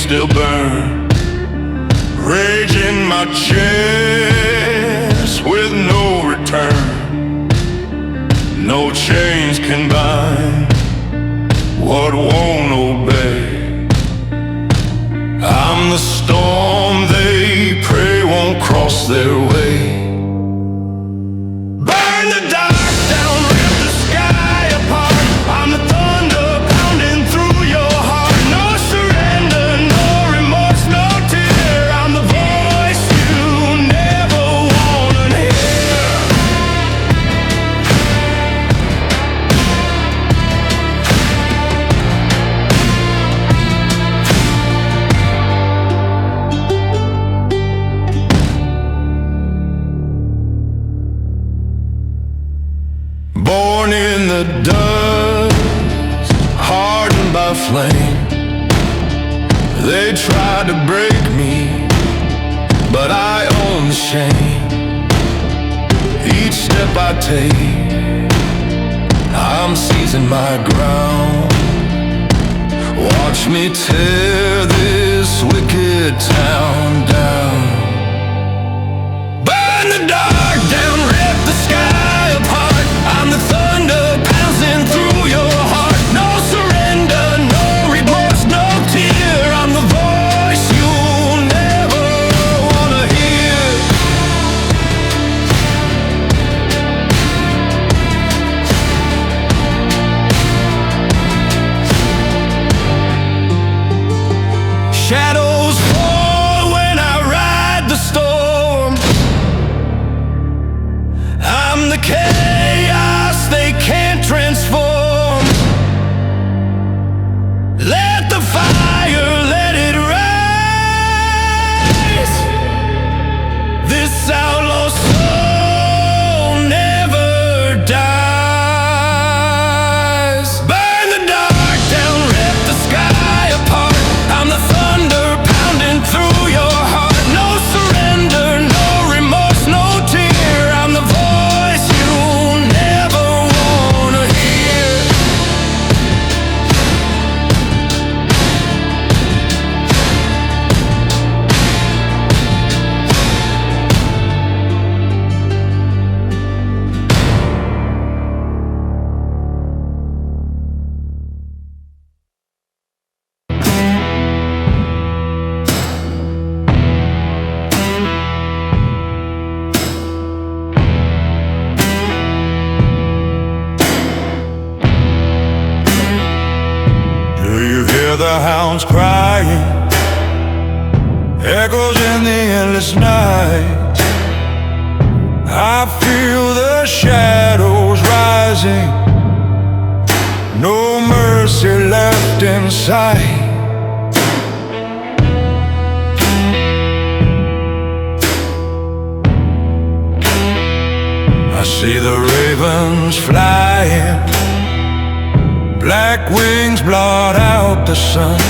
still burn. Rage in my chest with no return. No chains can bind what won't obey. I'm the storm they pray won't cross their way. Burn the dark down, rip the sky apart. I'm the thunder pounding through your heart. No surrender, no remorse, no tear. I'm the voice you never wanna hear. Born in the dust, hardened by flame. They tried to break me, but I own the shame. Each step I take, I'm seizing my ground. Watch me tear this wicked town down. Burn the dark down, rip the sky apart. I'm the thunder pouncing through your heart. No surrender, no remorse, no tear. I'm the voice you'll never wanna hear. Shadows fall when I ride the storm. I'm the chaos they can't transform. Let the fire, let it rise. This outlaw soul never dies. Burn the dark down, rip the sky apart. I'm the thunder pounding through your heart. No surrender, no remorse, no tear. I'm the voice you'll never wanna hear. Do you hear the hounds crying? Echoes in the endless night. I feel the shadows rising. No mercy left in sight. I see the ravens flying. Black wings blot out the sun.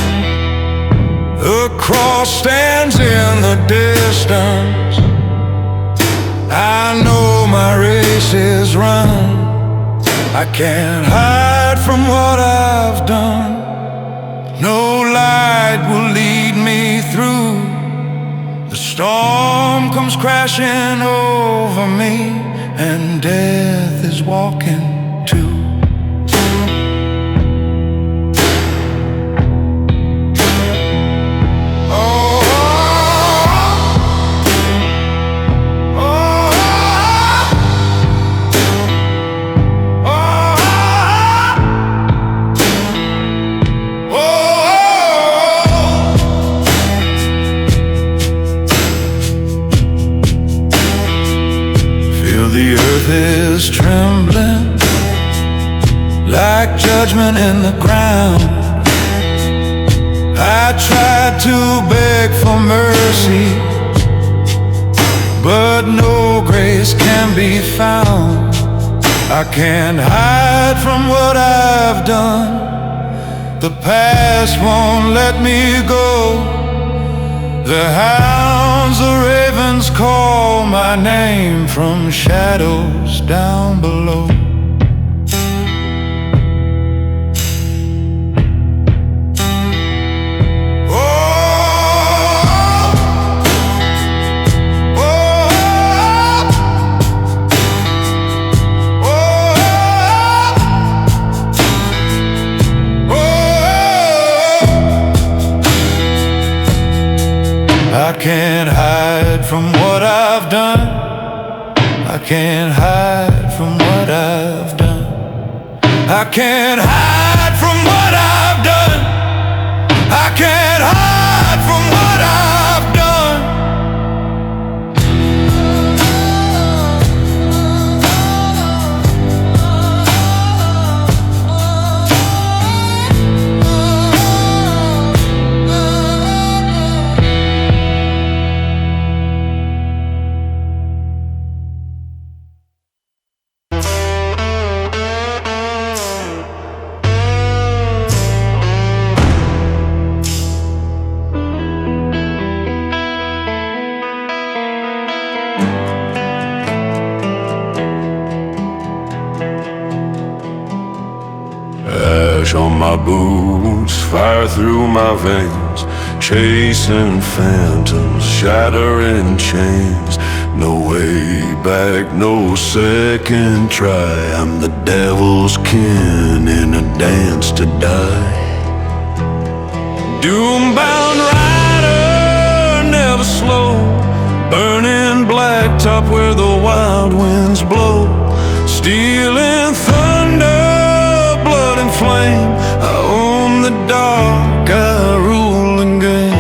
The cross stands in the distance. I know my race is run. I can't hide from what I've done. No light will lead me through. The storm comes crashing over me, and death is walking too. The earth is trembling like judgment in the ground. I tried to beg for mercy, but no grace can be found. I can't hide from what I've done. The past won't let me go. The hounds, the ravens call my name from shadows down below. Oh, I can't hide from what I've done. I can't hide from what I've done. I can't hide from what I've done. I can't hide from what I've done. Ash on my boots, fire through my veins, chasing phantoms, shattering chains. No way back, no second try. I'm the devil's kin in a dance to die. Doom-bound rider, never slow, burning blacktop where the wild winds blow. Stealing thunder, blood and flame, I own the dark, I rule and game.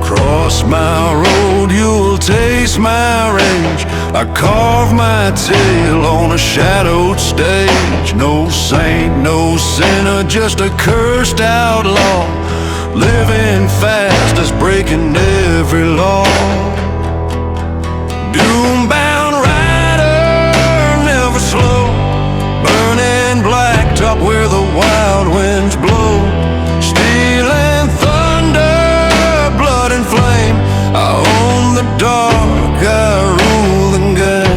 Cross my road, you'll taste my rage. I carve my tale on a shadowed stage. No saint, no sinner, just a cursed outlaw, living fast as breaking every law. Doom-bound rider, never slow, burning blacktop where the wild winds blow. Stealing thunder, blood and flame, I own the dark, I rule the game.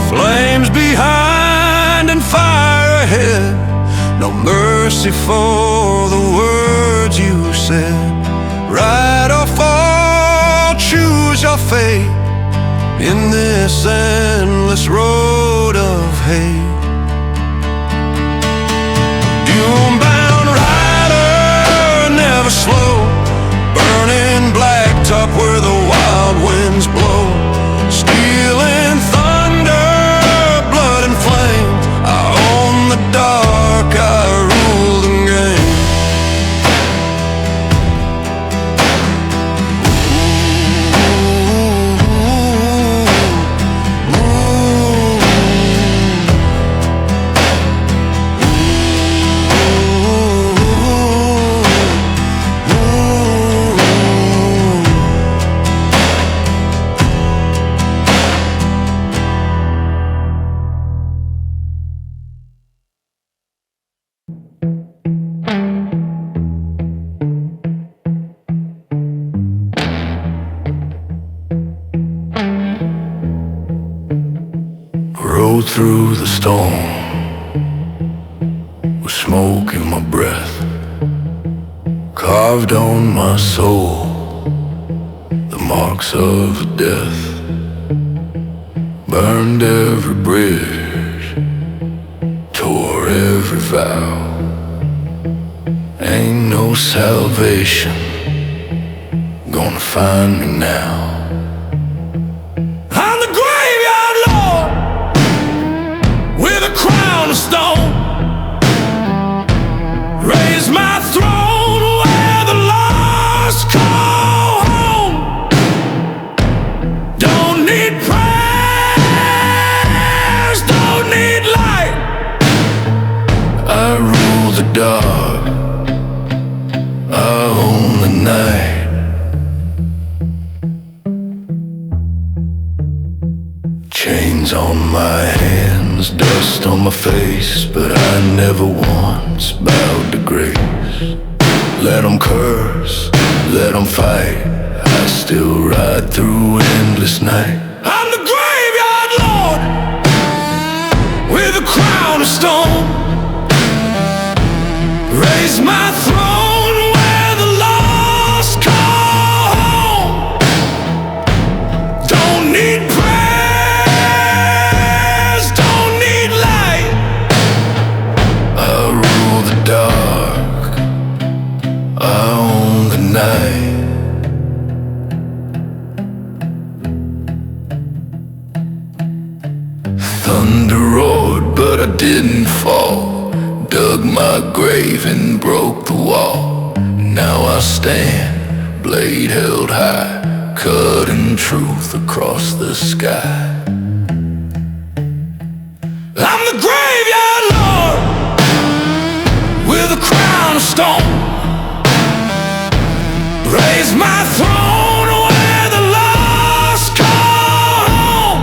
Flames behind and fire ahead, no mercy for the words you said. Right or fall, choose your fate in this endless road of hate. Doom-bound rider, never slow, burning blacktop where the wild winds blow. Stealing thunder, blood and flame, I own the dark, I rule the game. Rode through the storm with smoke in my breath, carved on my soul the marks of death. Burned every bridge, tore every vow. Ain't no salvation gonna find me now. I'm the graveyard lord with a crown of stone. Raise my throne where the lost call home. Don't need prayers, don't need light. I rule the dark, I own the night. Chains on my hands, dust on my face, but I never once bowed to grace. Let 'em curse, let 'em fight, I still ride through endless night. I'm the graveyard lord with a crown of stone. Raise my throne where the lost call home. Don't need prayers, don't need light. I rule the dark, I own the night. Thunder roared, but I didn't fall. Dug my grave and broke the wall. Now I stand, blade held high, cutting truth across the sky. I'm the graveyard lord with a crown of stone. Raise my throne where the lost call home.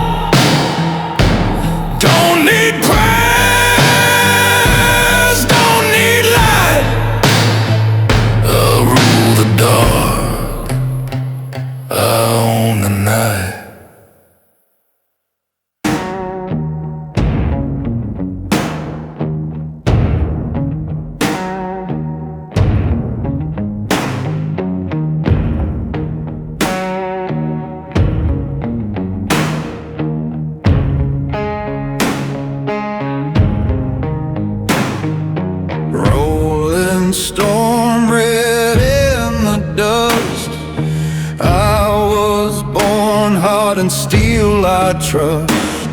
Don't need prayers, don't need light. I rule the dark, I own the night. Storm red in the dust. I was born hard and steel I trust.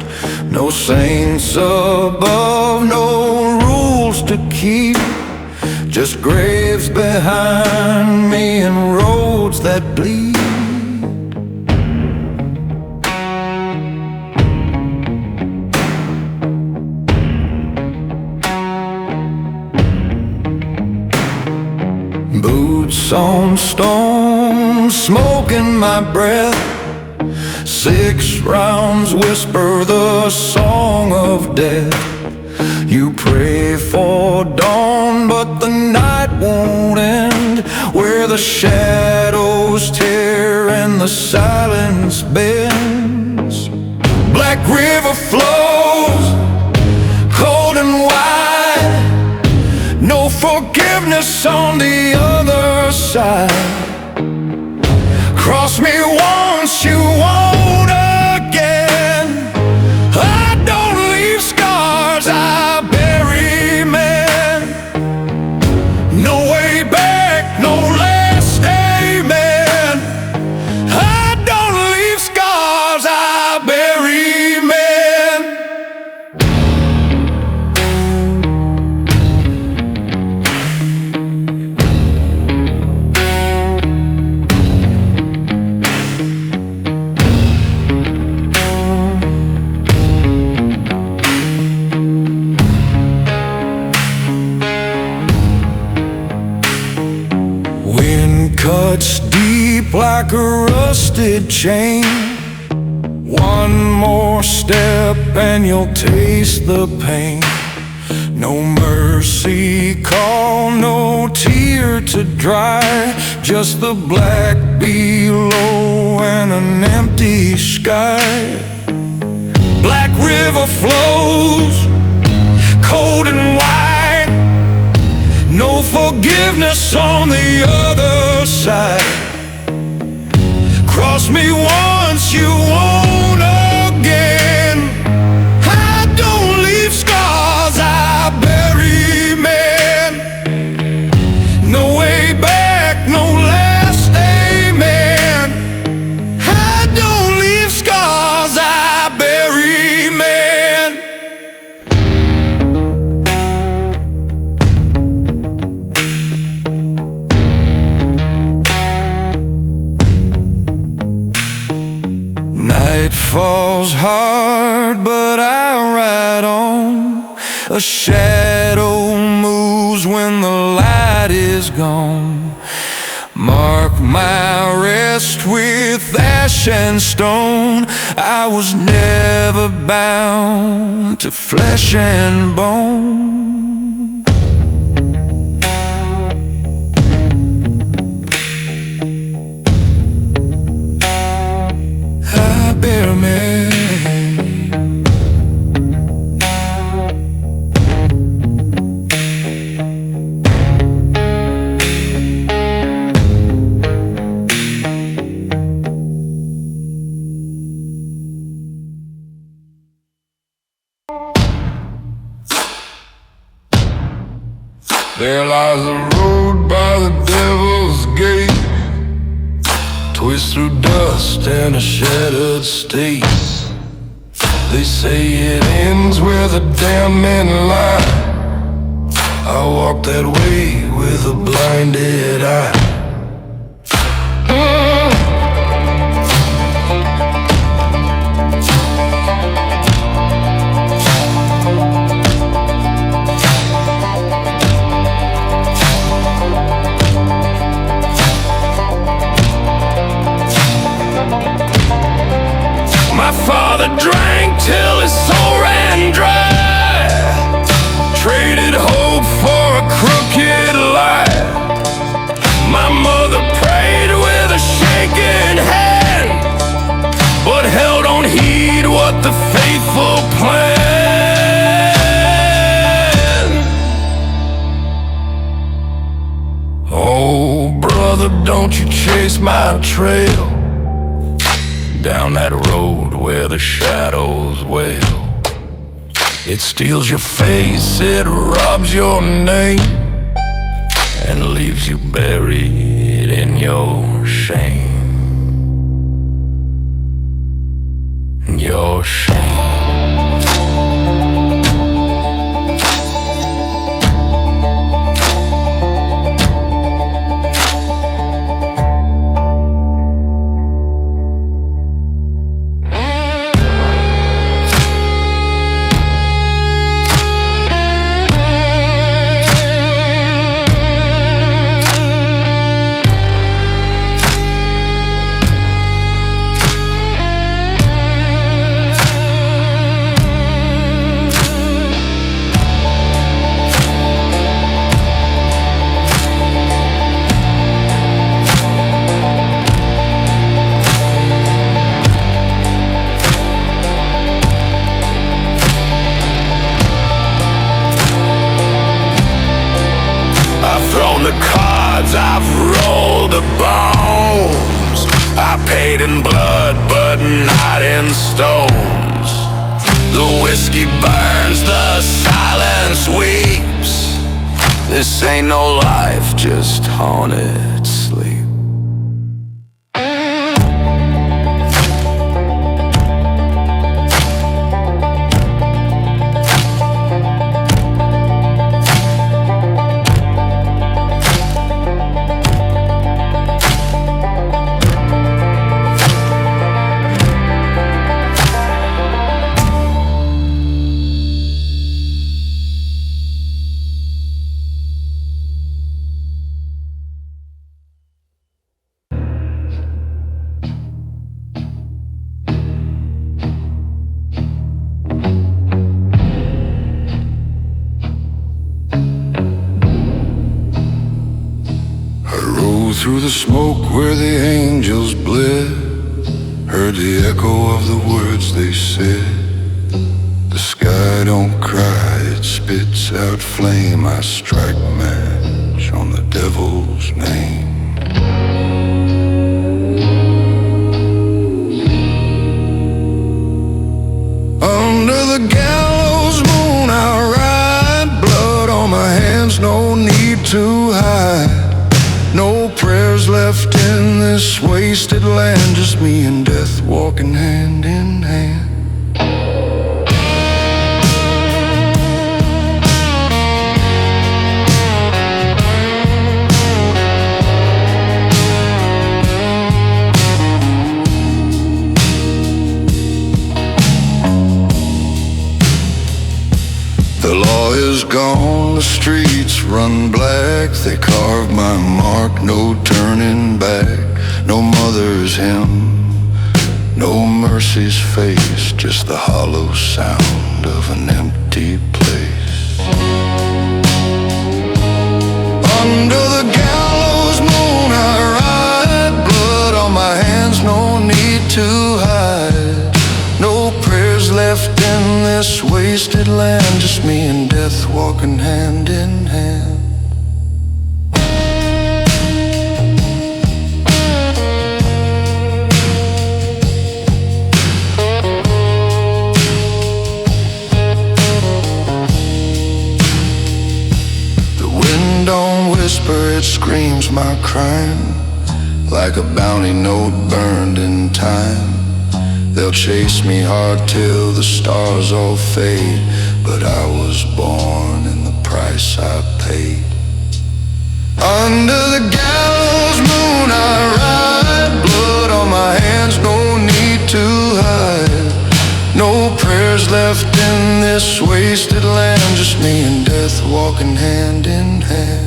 No saints above, no rules to keep. Just graves behind me and roads that bleed. Boots on stone, smoke in my breath. 6 rounds whisper the song of death. You pray for dawn, but the night won't end. Where the shadows tear and the silence bends. Black river flows, cold and wide. No forgiveness on the other side. Cross me once, you won't again. I don't leave scars, I bury men. No way back, no last amen. I don't leave scars, I bury men. Cuts deep like a rusted chain. One more step and you'll taste the pain. No mercy call, no tear to dry. Just the black below and an empty sky. Black river flows, cold and wide. No forgiveness on the other side. Cross me once, you won't again. I don't leave scars, I bury men. No way back, no last amen. I don't leave scars, I bury men. Night falls hard, but I ride on. A shadow moves when the light is gone. Mark my rest with ash and stone. I was never never bound to flesh and bone. I bear a man. There lies a road by the devil's gate, twists through dust and a shattered state. They say it ends where the damned men lie. I walk that way with a blinded eye. My father drank till his soul ran dry, traded hope for a crooked life. My mother prayed with a shaking hand, but hell don't heed what the faithful plan. Oh, brother, don't you chase my trail down that road where the shadows wail. It steals your face, it robs your name, and leaves you buried in your shame. Your shame. The cards, I've rolled the bones. I paid in blood, but not in stones. The whiskey burns, the silence weeps. This ain't no life, just haunted sleep. Through the smoke where the angels bled, heard the echo of the words they said. The sky don't cry, it spits out flame. I strike match on the devil's name. Under the gallows moon I ride, blood on my hands, no need to hide. No prayers left in this wasted land, just me and death walking hand in hand. The law is gone, the streets run black. They carved my mark, no turning back. No mother's hymn, No mercy's face, just the hollow sound of an empty place. Under the gallows moon I ride, blood on my hands, no need to hide. No prayers left in this wasted land, just me and death walking hand in hand. Don't whisper, it screams my crime, like a bounty note burned in time. They'll chase me hard till the stars all fade, but I was born and the price I paid. Under the gallows moon I ride, blood on my hands, no need to hide. No prayers left in this wasted land, just me and death walking hand in hand.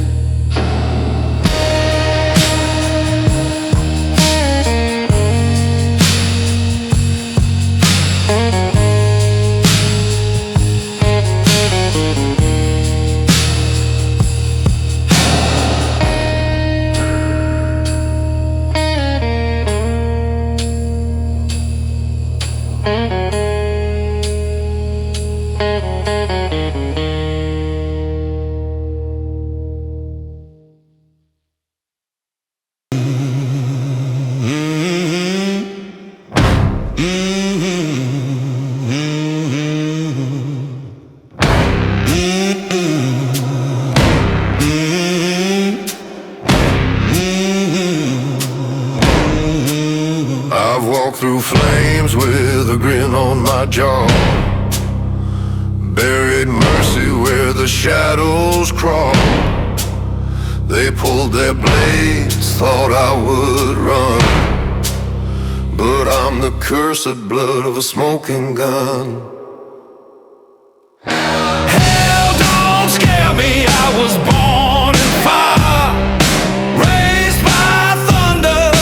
I've walked through flames with a grin on my jaw, buried mercy where the shadows crawl. They pulled their blades, thought I would run, but I'm the cursed blood of a smoking gun. Hell don't scare me, I was born in fire, raised by thunder,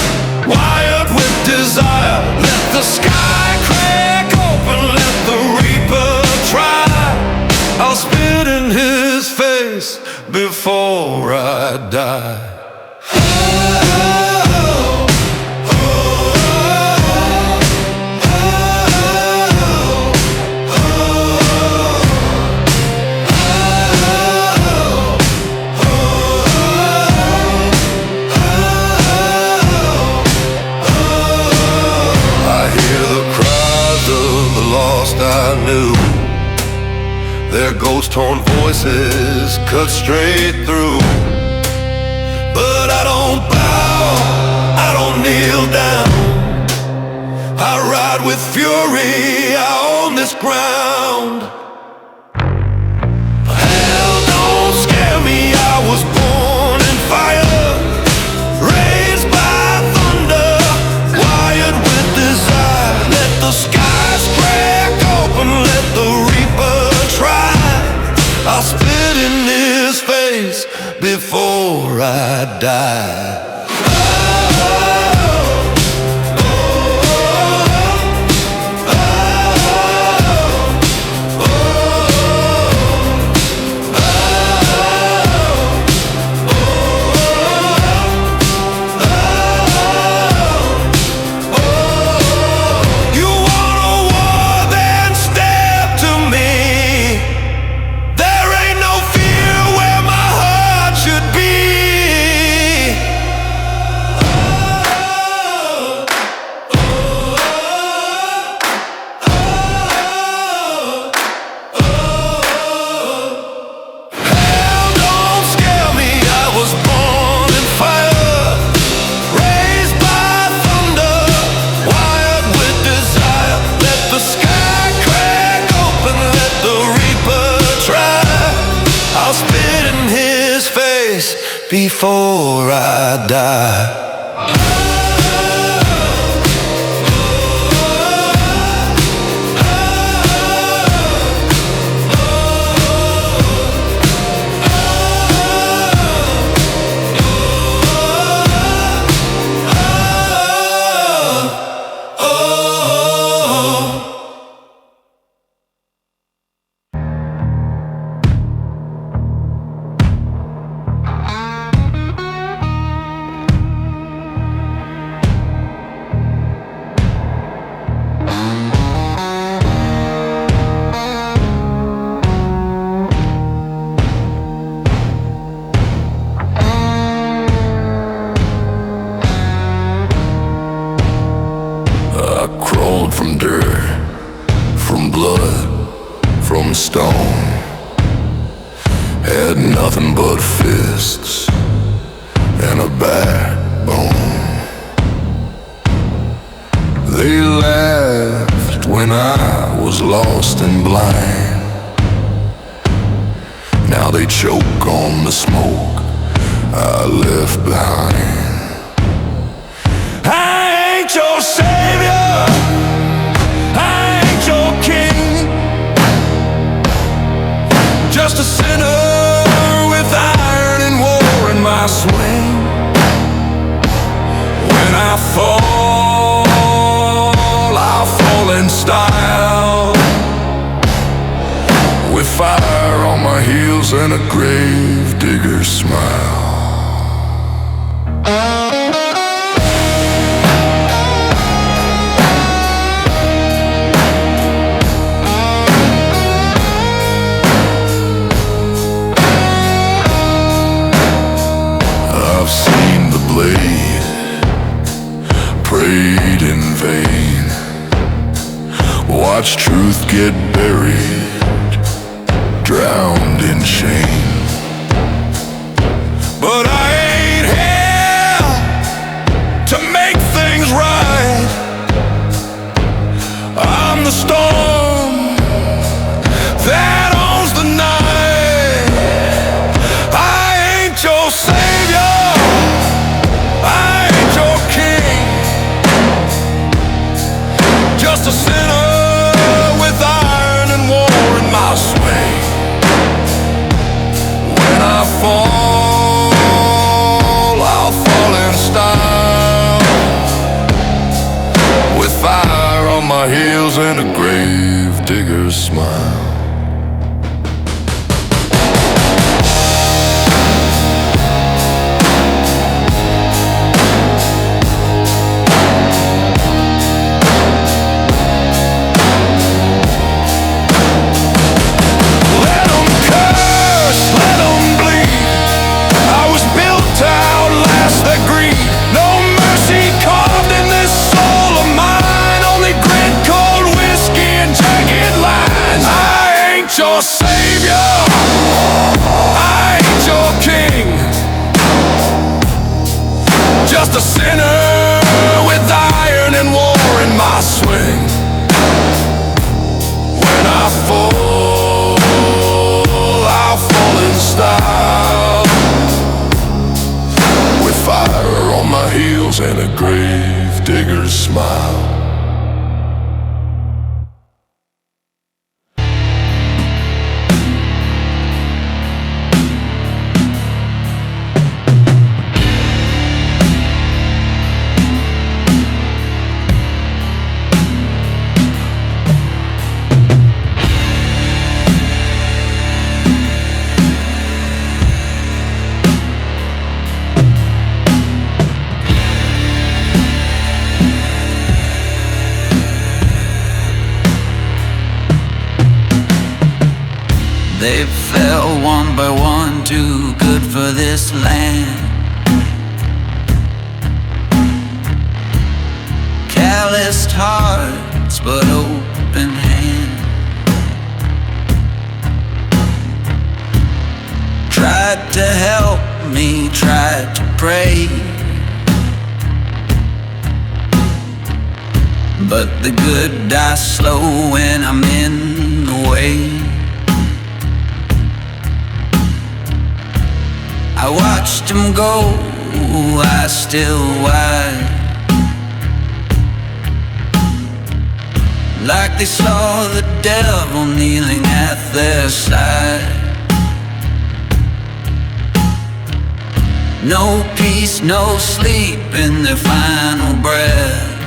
wired with desire. Let the sky crack open, let the reaper try. I'll spit in his face before I die. I knew their ghost-torn voices cut straight through, but I don't bow, I don't kneel down. I ride with fury, I own this ground. Hell don't scare me, I was born in fire, raised by thunder, wired with desire. Let the skies crack open, let the reaper try. I'll spit in his face before I die. Before I die. Oh blood from stone, had nothing but fists and a backbone. They laughed when I was lost and blind. Now they choke on the smoke I left behind. I ain't your savior, I ain't your king, just a sinner with iron and war in my swing. When I fall, I'll fall in style, with fire on my heels and a grave digger's smile. I've seen the blade, prayed in vain, watched truth get buried, drowned in shame. But I ain't here to make things right. I'm the storm that owns the night. I ain't your savior, I ain't your king, just a sinner with iron and war in my swing. When I fall, I'll fall in style, with fire on my heels and a grave digger's smile. Your savior, I ain't your king, just a sinner with iron and war in my swing. When I fall, I'll fall in style, with fire on my heels and a grave digger's smile. They fell one by one, too good for this land. Calloused hearts, but open hands. Tried to help me, tried to pray, but the good die slow when I'm in the way. I watched him go, I still wide, like they saw the devil kneeling at their side. No peace, no sleep in their final breath,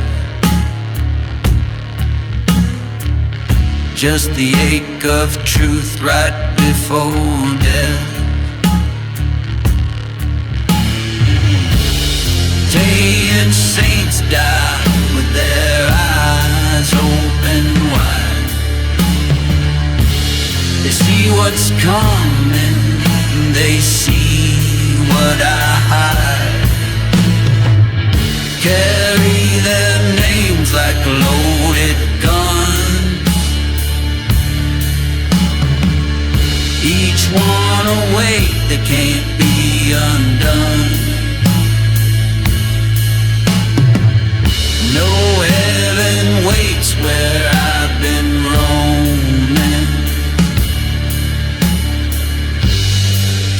just the ache of truth right before death. Saying saints die with their eyes open wide. They see what's coming, they see what I hide. Carry their names like loaded guns, one away that can't be undone. No heaven waits where I've been roaming.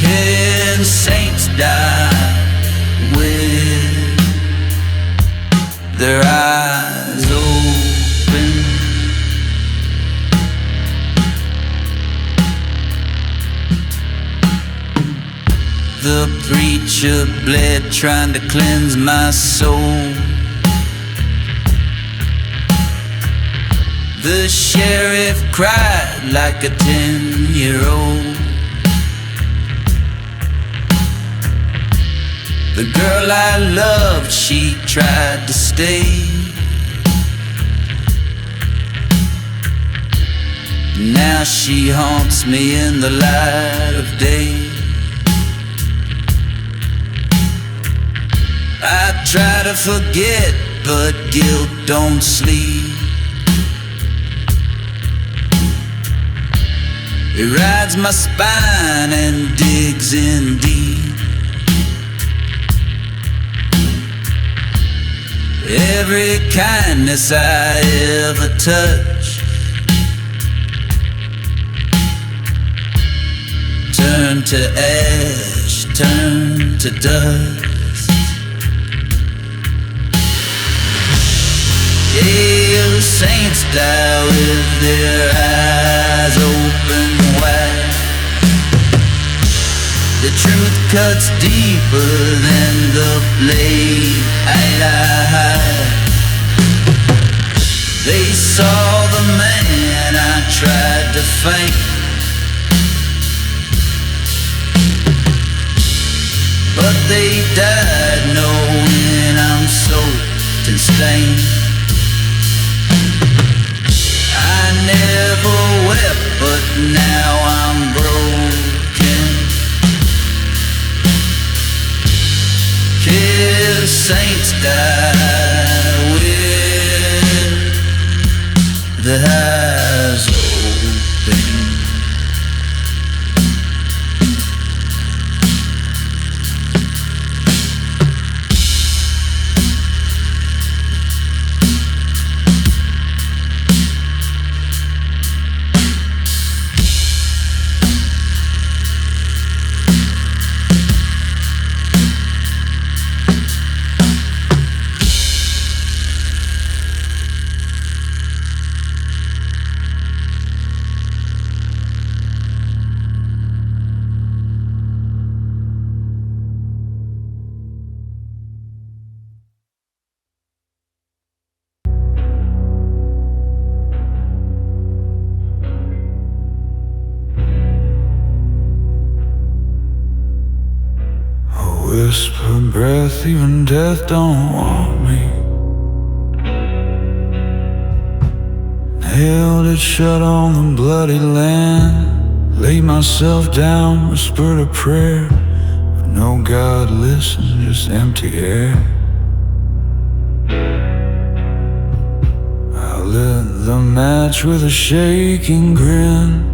Can saints die with their eyes open? The preacher bled trying to cleanse my soul. The sheriff cried like a 10-year-old. The girl I loved, she tried to stay. Now she haunts me in the light of day. I try to forget, but guilt don't sleep. It rides my spine and digs in deep. Every kindness I ever touched turned to ash, turned to dust. Yeah, saints die with their eyes open wide. The truth cuts deeper than the blade I They saw the man I tried to fight, but they died knowing I'm soaked and stained. I never wept, but now I'm broken. Kiss saints die with the eyes open. Whisper breath, even death don't want me. Held it shut on the bloody land. Laid myself down, whispered a prayer, but no God listened, just empty air. I lit the match with a shaking grin.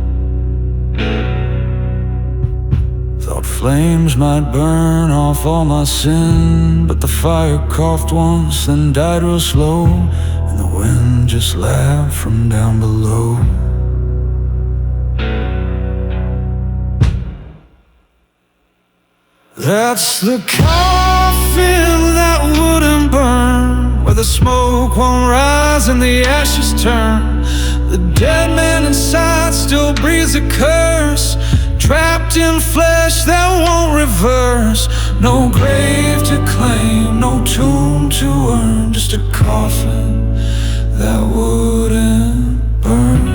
Flames might burn off all my sin, but the fire coughed once, then died real slow, and the wind just laughed from down below. That's the coffin that wouldn't burn, where the smoke won't rise and the ashes turn. The dead man inside still breathes a curse, trapped in flesh that won't reverse. No grave to claim, no tomb to earn, just a coffin that wouldn't burn.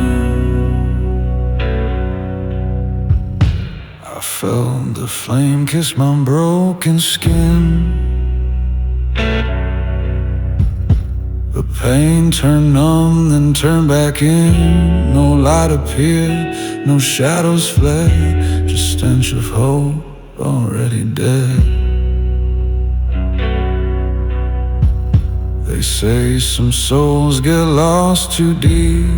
I felt the flame kiss my broken skin. The pain turned numb, then turned back in. No light appeared, no shadows fled, just stench of hope already dead. They say some souls get lost too deep,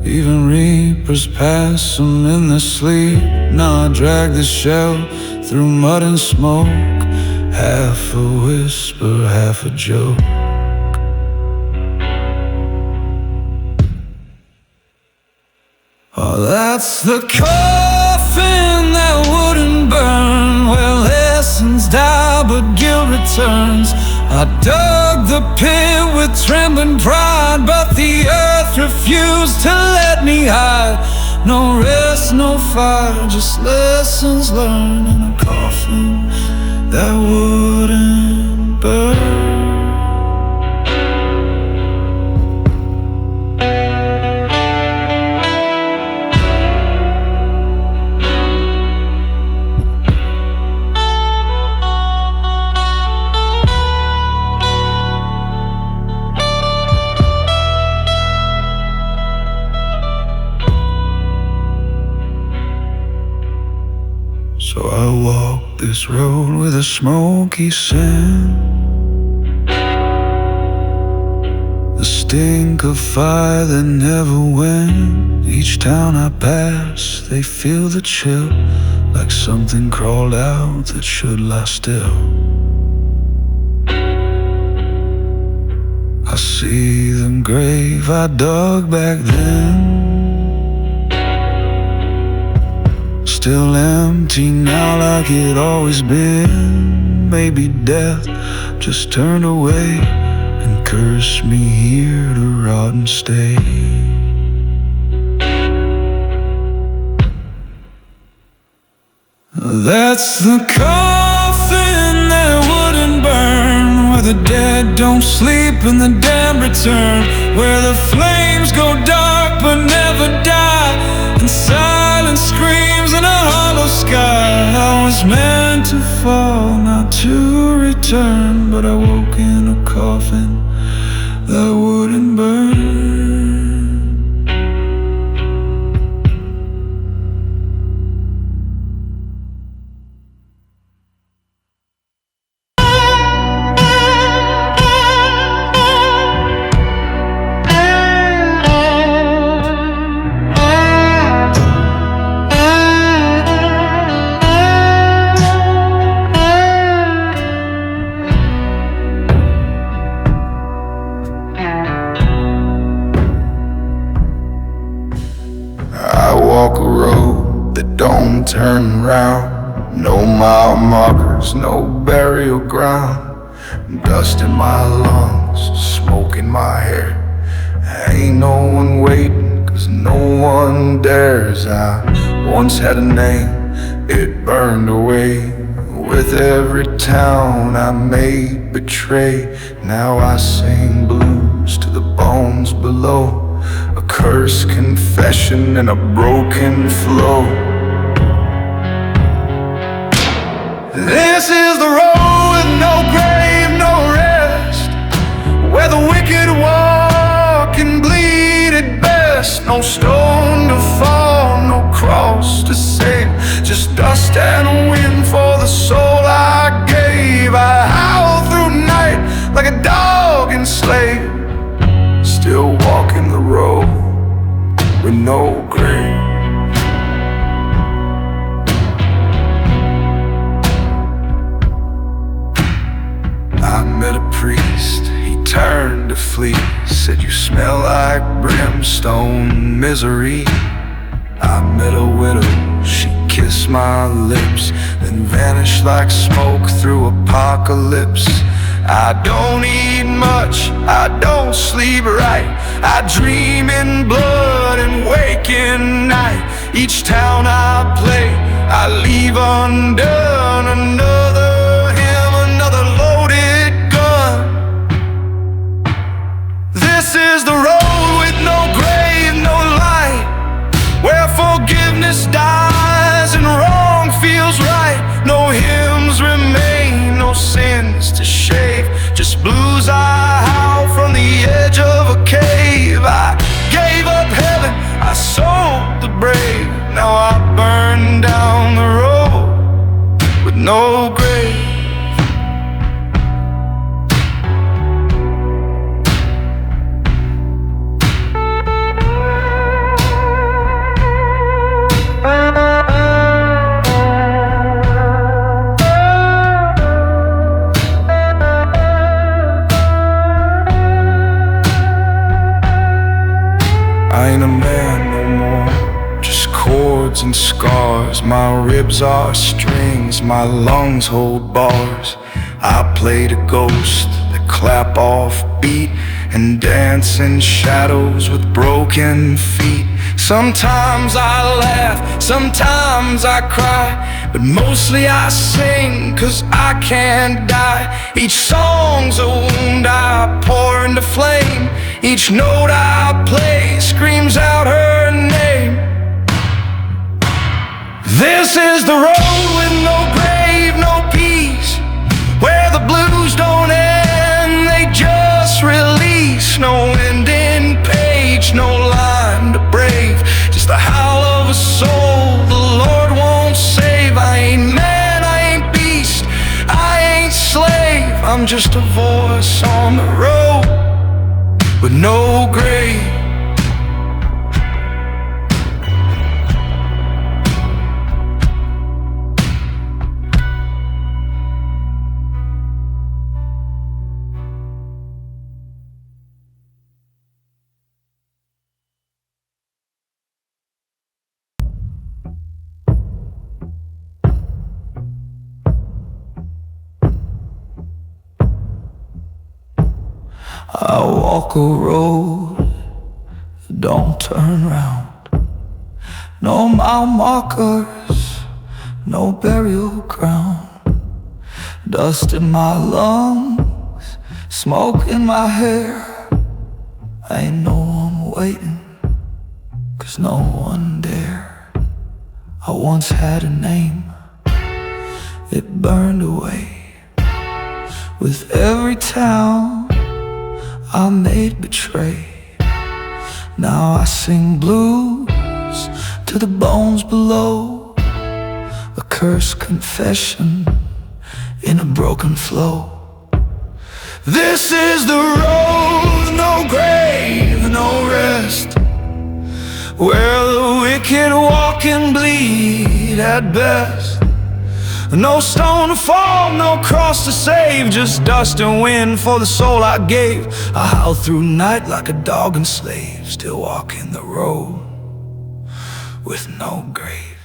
Even reapers pass them in their sleep. Now I drag the shell through mud and smoke, half a whisper, half a joke. Oh, that's the coffin that wouldn't burn, where lessons die but guilt returns. I dug the pit with trembling pride, but the earth refused to let me hide. No rest, no fire, just lessons learned in a coffin that wouldn't burn. So I walk this road with a smoky scent, the stink of fire that never went. Each town I pass, they feel the chill, like something crawled out that should lie still. I see the grave I dug back then, still empty now like it always been. Maybe death just turned away and cursed me here to rot and stay. That's the coffin that wouldn't burn, where the dead don't sleep and the damned return, where the flames go dark but never die, and silence screams in a hollow sky. I was meant to fall, not to return, but I woke in a coffin that wouldn't burn. Walk a road that don't turn round, no mile markers, no burial ground. Dust in my lungs, smoke in my hair. Ain't no one waiting, cause no one dares. I once had a name, it burned away with every town I made betray. Now I sing blues to the bones below, a cursed confession in a broken flow. This is the road with no grave, no rest, where the wicked walk and bleed at best. No stone to fall, no cross to save, just dust and wind for the soul I gave. I howl through night like a dog enslaved, still walking the road with no grave. I met a priest, he turned to flee, said you smell like brimstone misery. I met a widow, she kissed my lips, then vanished like smoke through apocalypse. I don't eat much, I don't sleep right, I dream in blood and wake in night. Each town I play, I leave undone. Another hymn, another loaded gun. This is the road with no grave, no light, where forgiveness dies and wrong feels right. No hymns remain, no sins to shave, just blues I howl from the edge of a cave. I gave up heaven, I sold the brave, now I burn down the road with no grave. I ain't a man no more, just chords and scars. My ribs are strings, my lungs hold bars. I play the ghost that clap off beat and dance in shadows with broken feet. Sometimes I laugh, sometimes I cry, but mostly I sing, 'cause I can't die. Each song's a wound I pour into flame. Each note I play screams out her name. This is the road with no grave, no peace, where the blues don't end, they just release. No ending page, no line to brave, just the howl of a soul the Lord won't save. I ain't man, I ain't beast, I ain't slave. I'm just a voice on the road with no grave. I walk a road, don't turn round. No mile markers, no burial ground. Dust in my lungs, smoke in my hair. Ain't no one waiting, 'cause no one dare. I once had a name, it burned away. With every town I made betray. Now I sing blues to the bones below, a cursed confession in a broken flow. This is the road, no grave, no rest, where the wicked walk and bleed at best. No stone to fall, no cross to save, just dust and wind for the soul I gave. I howl through night like a dog and slave, still walking the road with no grave.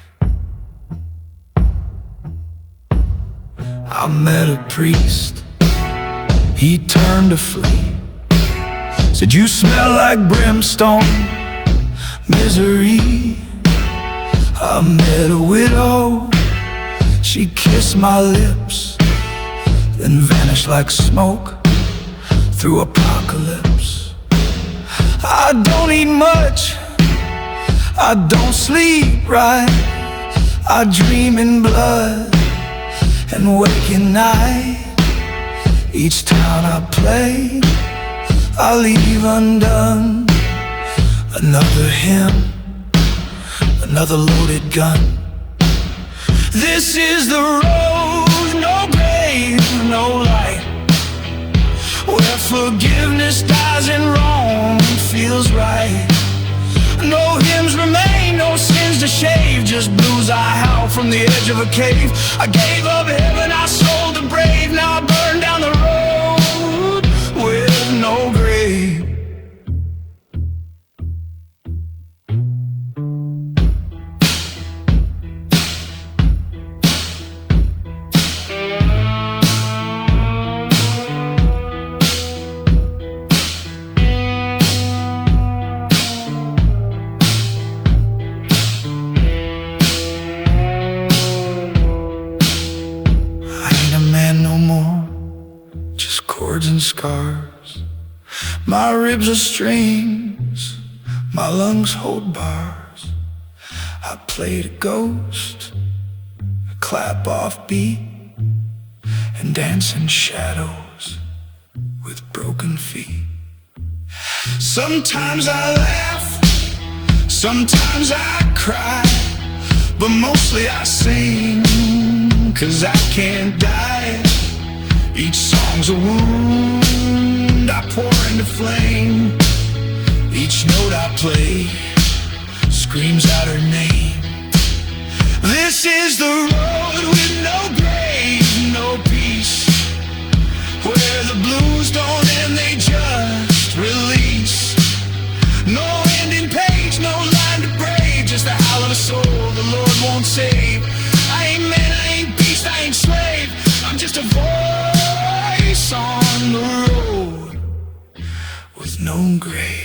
I met a priest, he turned to flee. Said, you smell like brimstone, misery. I met a widow, she kissed my lips, then vanished like smoke through apocalypse. I don't eat much, I don't sleep right. I dream in blood and wake at night. Each town I play, I leave undone. Another hymn, another loaded gun. This is the road, no grave, no light, where forgiveness dies and wrong feels right. No hymns remain, no sins to shave, just blues I howl from the edge of a cave. I gave up heaven, I sold the brave, now I burn down the road with no grave. And scars, my ribs are strings, my lungs hold bars. I play the ghost, clap off beat, and dance in shadows with broken feet. Sometimes I laugh, sometimes I cry, but mostly I sing, 'cause I can't die. Each song's a wound I pour into flame. Each note I play screams out her name. This is the road with no grave, no peace, where the blues don't end, they just release. No end in pain. just a voice on the road with no grave.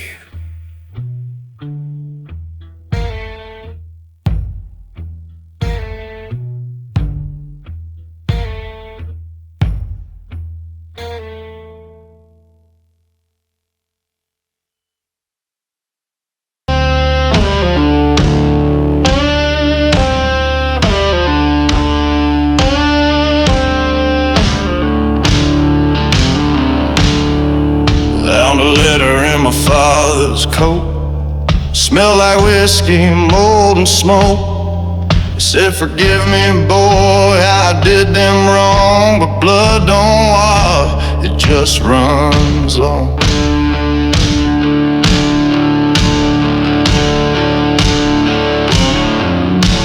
Found a letter in my father's coat. Smelled like whiskey, mold and smoke. He said, forgive me, boy, I did them wrong, but blood don't wash, it just runs long.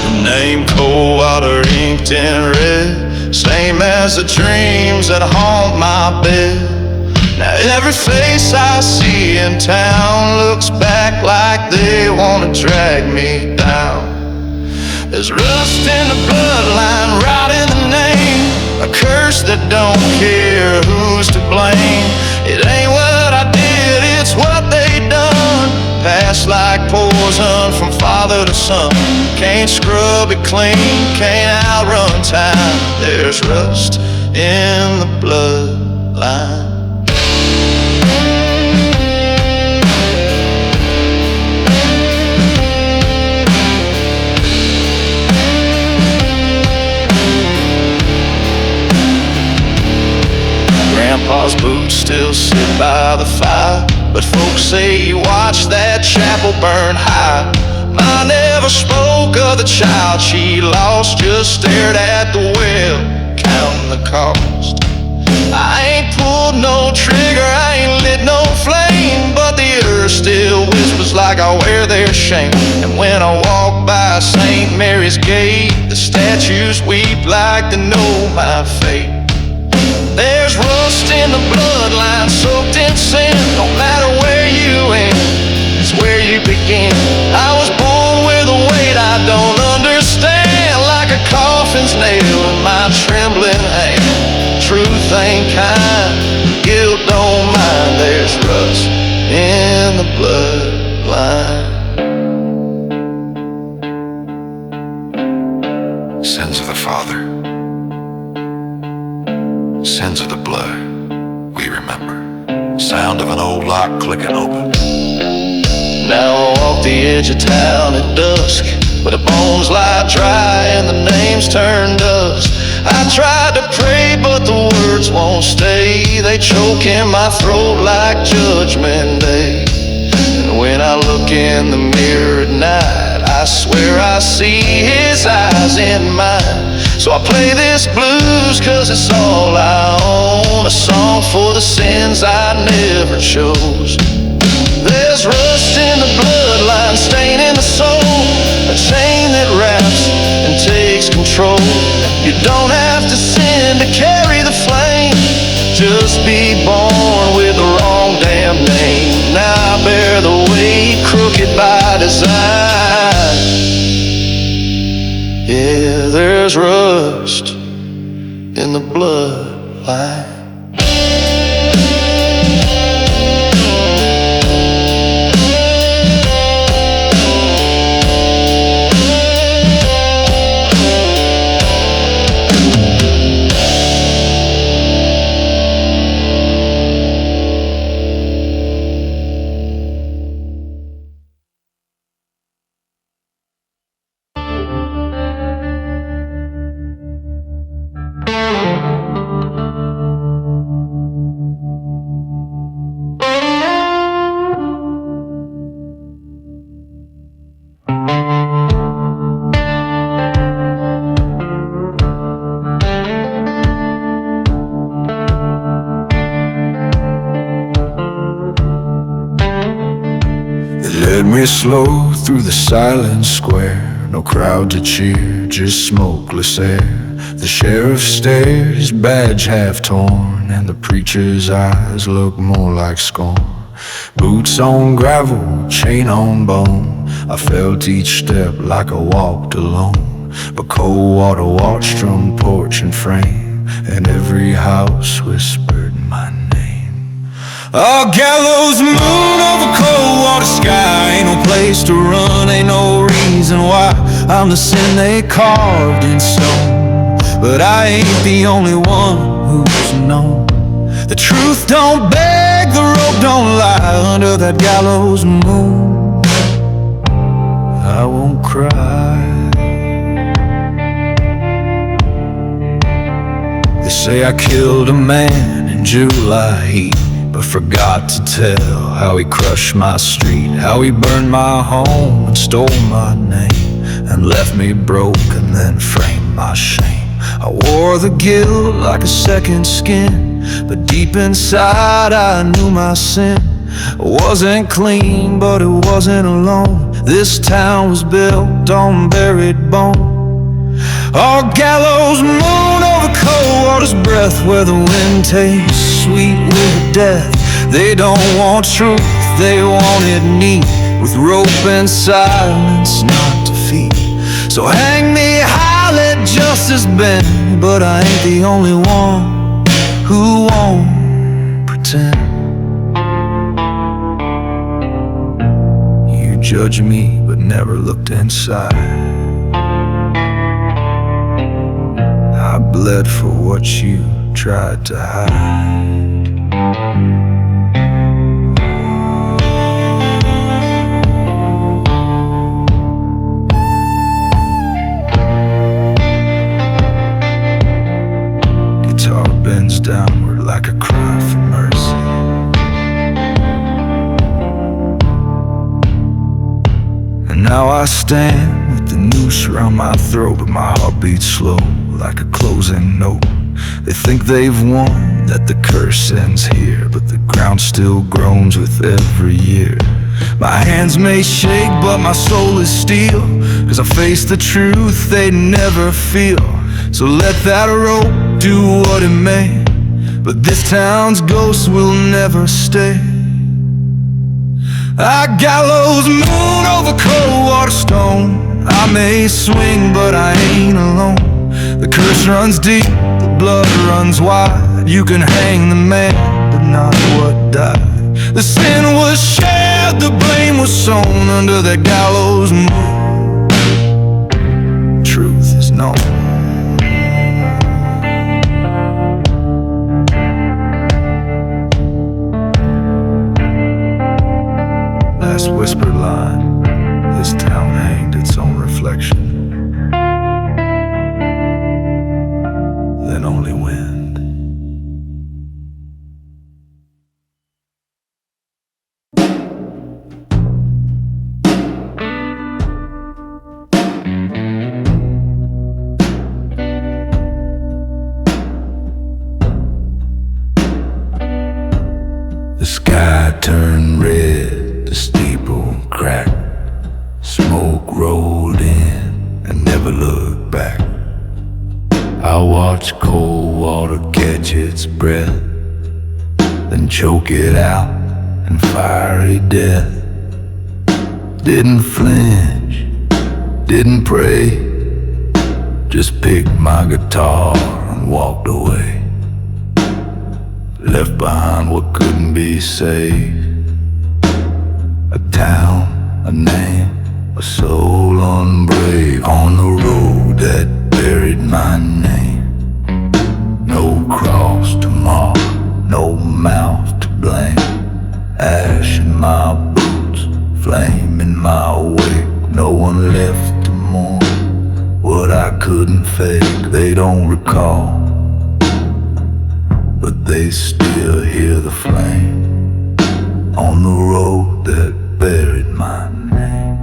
The name Coldwater inked in red, same as the dreams that haunt my bed. Now every face I see in town looks back like they wanna drag me down. There's rust in the bloodline, rot in the name, a curse that don't care who's to blame. It ain't what I did, it's what they done. Passed like poison from father to son. Can't scrub it clean, can't outrun time. There's rust in the bloodline. Grandpa's boots still sit by the fire, but folks say he watched that chapel burn high. Ma never spoke of the child she lost, just stared at the well, counting the cost. I ain't pulled no trigger, I ain't lit no flame, but the earth still whispers like I wear their shame. And when I walk by St. Mary's gate, the statues weep like they know my fate. There's rust in the bloodline, soaked in sin. No matter where you end, it's where you begin. I was born with a weight I don't understand, like a coffin's nail in my trembling hand. Truth ain't kind, guilt don't mind. There's rust in the bloodline. Sins of the father, sins of the blood, we remember. Sound of an old lock clicking open. Now I walk the edge of town at dusk, where the bones lie dry and the names turn dust. I tried to pray, but the words won't stay. They choke in my throat like Judgment Day. And when I look in the mirror at night, I swear I see his eyes in mine. So I play this blues cause it's all I own, a song for the sins I never chose. There's rust in the bloodline, stain in the soul, a chain that wraps and takes control. You don't have to sin to carry the flame, just be born with the wrong damn name. Now I bear the weight, crooked by design. Yeah, there's rust in the bloodline. Led me slow through the silent square, no crowd to cheer, just smokeless air. The sheriff stared, his badge half torn, and the preacher's eyes looked more like scorn. Boots on gravel, chain on bone, I felt each step like I walked alone. But Coldwater watched from porch and frame and every house whispered my name. Oh, gallows moon over cold water sky. Ain't no place to run, ain't no reason why. I'm the sin they carved in stone, but I ain't the only one who's known. The truth don't beg, the rope don't lie. Under that gallows moon, I won't cry. They say I killed a man in July heat, but forgot to tell how he crushed my street, how he burned my home and stole my name, and left me broke and then framed my shame. I wore the guilt like a second skin, but deep inside I knew my sin. I wasn't clean, but it wasn't alone. This town was built on buried bone. Oh, gallows moon over cold water's breath, where the wind tastes sweet with death. They don't want truth, they want it neat, with rope and silence, not defeat. So hang me high, let justice bend, but I ain't the only one who won't pretend. You judge me, but never looked inside. I bled for what you tried to hide. Guitar bends downward like a cry for mercy. And now I stand with the noose around my throat, but my heart beats slow like a closing note. They think they've won, that the curse ends here, but the ground still groans with every year. My hands may shake, but my soul is steel, 'cause I face the truth they never feel. So let that rope do what it may, but this town's ghost will never stay. I gallows moon over cold water stone. I may swing, but I ain't alone. The curse runs deep, the blood runs wide. You can hang the man, but not what died. The sin was shared, the blame was sown under that gallows moon. Truth is known. Last whispered line, this town hanged its own reflection. Then only wind. The sky turned red, the steeple cracked. Smoke rolled in and never looked back. I watched cold water catch its breath, then choke it out in fiery death. Didn't flinch, didn't pray, just picked my guitar and walked away. Left behind what couldn't be saved. A town, a name, a soul unbrave, on the road that buried my name. No cross to mark, no mouth to blame. Ash in my boots, flame in my wake. No one left to mourn what I couldn't fake. They don't recall, but they still hear the flame on the road that buried my name.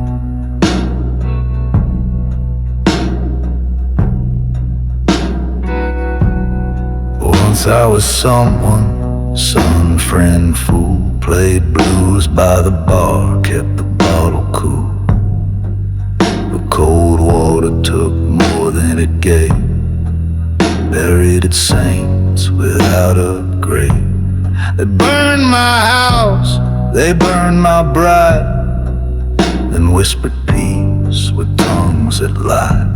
Once I was someone, son, friend, fool. Played blues by the bar, kept the bottle cool. But cold water took more than it gave. Buried its saints without a grave. They burned my house, they burned my bride, then whispered peace with tongues that lied.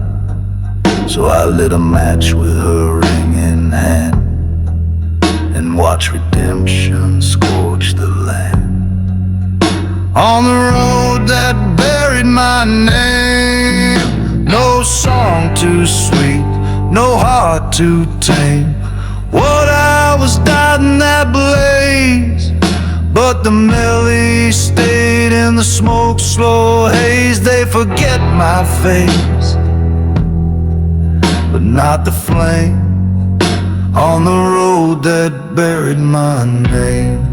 So I lit a match with her ring in hand and watch redemption scorch the land. On the road that buried my name, no song too sweet, no heart too tame. What I was died in that blaze, but the memory stayed in the smoke, slow haze. They forget my face, but not the flame on the road that buried my name.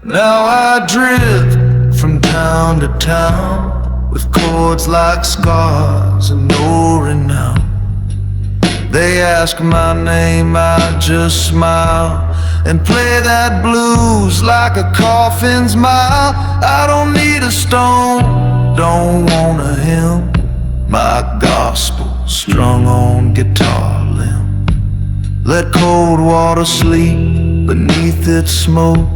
Now I drift from town to town with chords like scars and no renown. They ask my name, I just smile and play that blues like a coffin's mile. I don't need a stone, don't want a hymn, my gospel strung on guitar limb. Let cold water sleep beneath its smoke,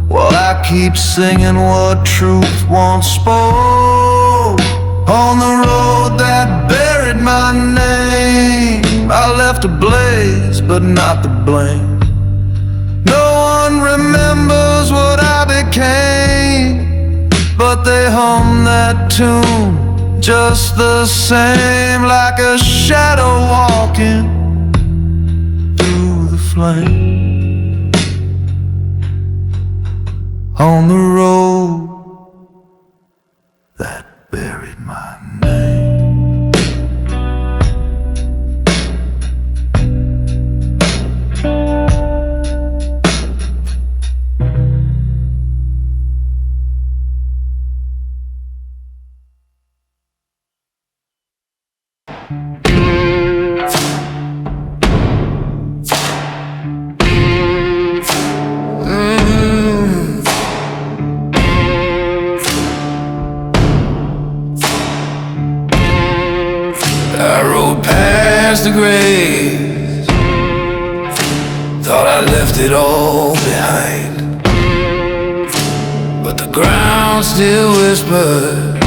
while I keep singing what truth once spoke. On the road that buried my name, I left a blaze, but not the blame. No one remembers what I became, but they hum that tune just the same, like a shadow walking through the flame. On the road that buried my name. I rode past the graves, thought I left it all behind, but the ground still whispers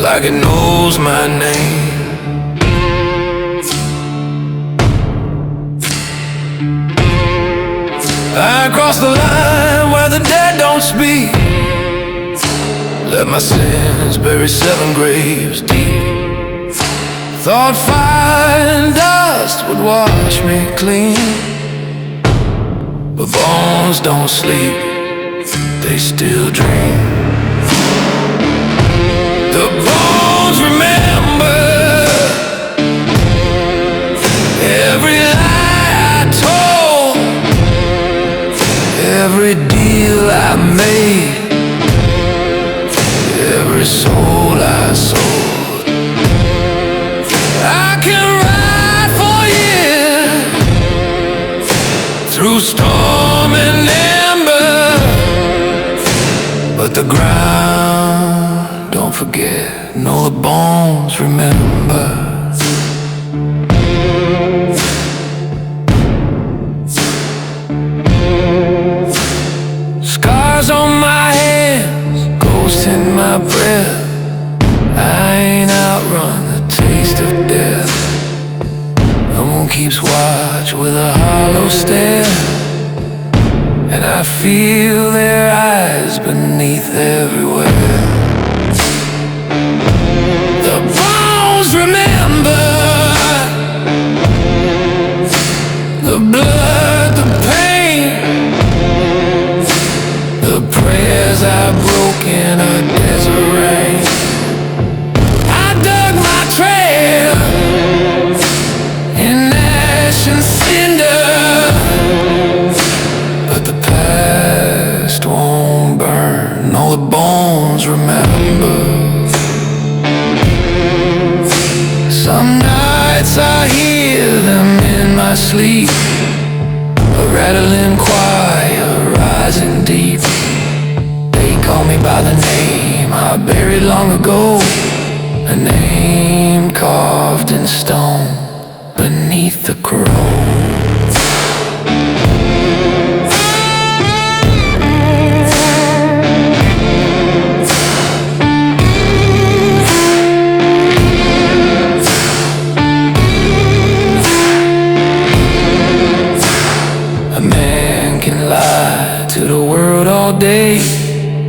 like it knows my name. I crossed the line where the dead don't speak, let my sins bury 7 graves deep. Thought fire and dust would wash me clean, but bones don't sleep, they still dream. The bones remember every lie I told, every deal I made, every soul I sold. I can ride for years through storm and ember, but the ground don't forget, no, the bones remember. Scars on my hands, ghosts in my breath, I ain't outrun the taste of death. The moon keeps watch with a hollow stare, and I feel their eyes beneath everywhere. The bones remember the blood, the pain, the prayers I broke in a desert in choir, rising deep. They call me by the name I buried long ago, a name carved in stone beneath the crow. To the world all day,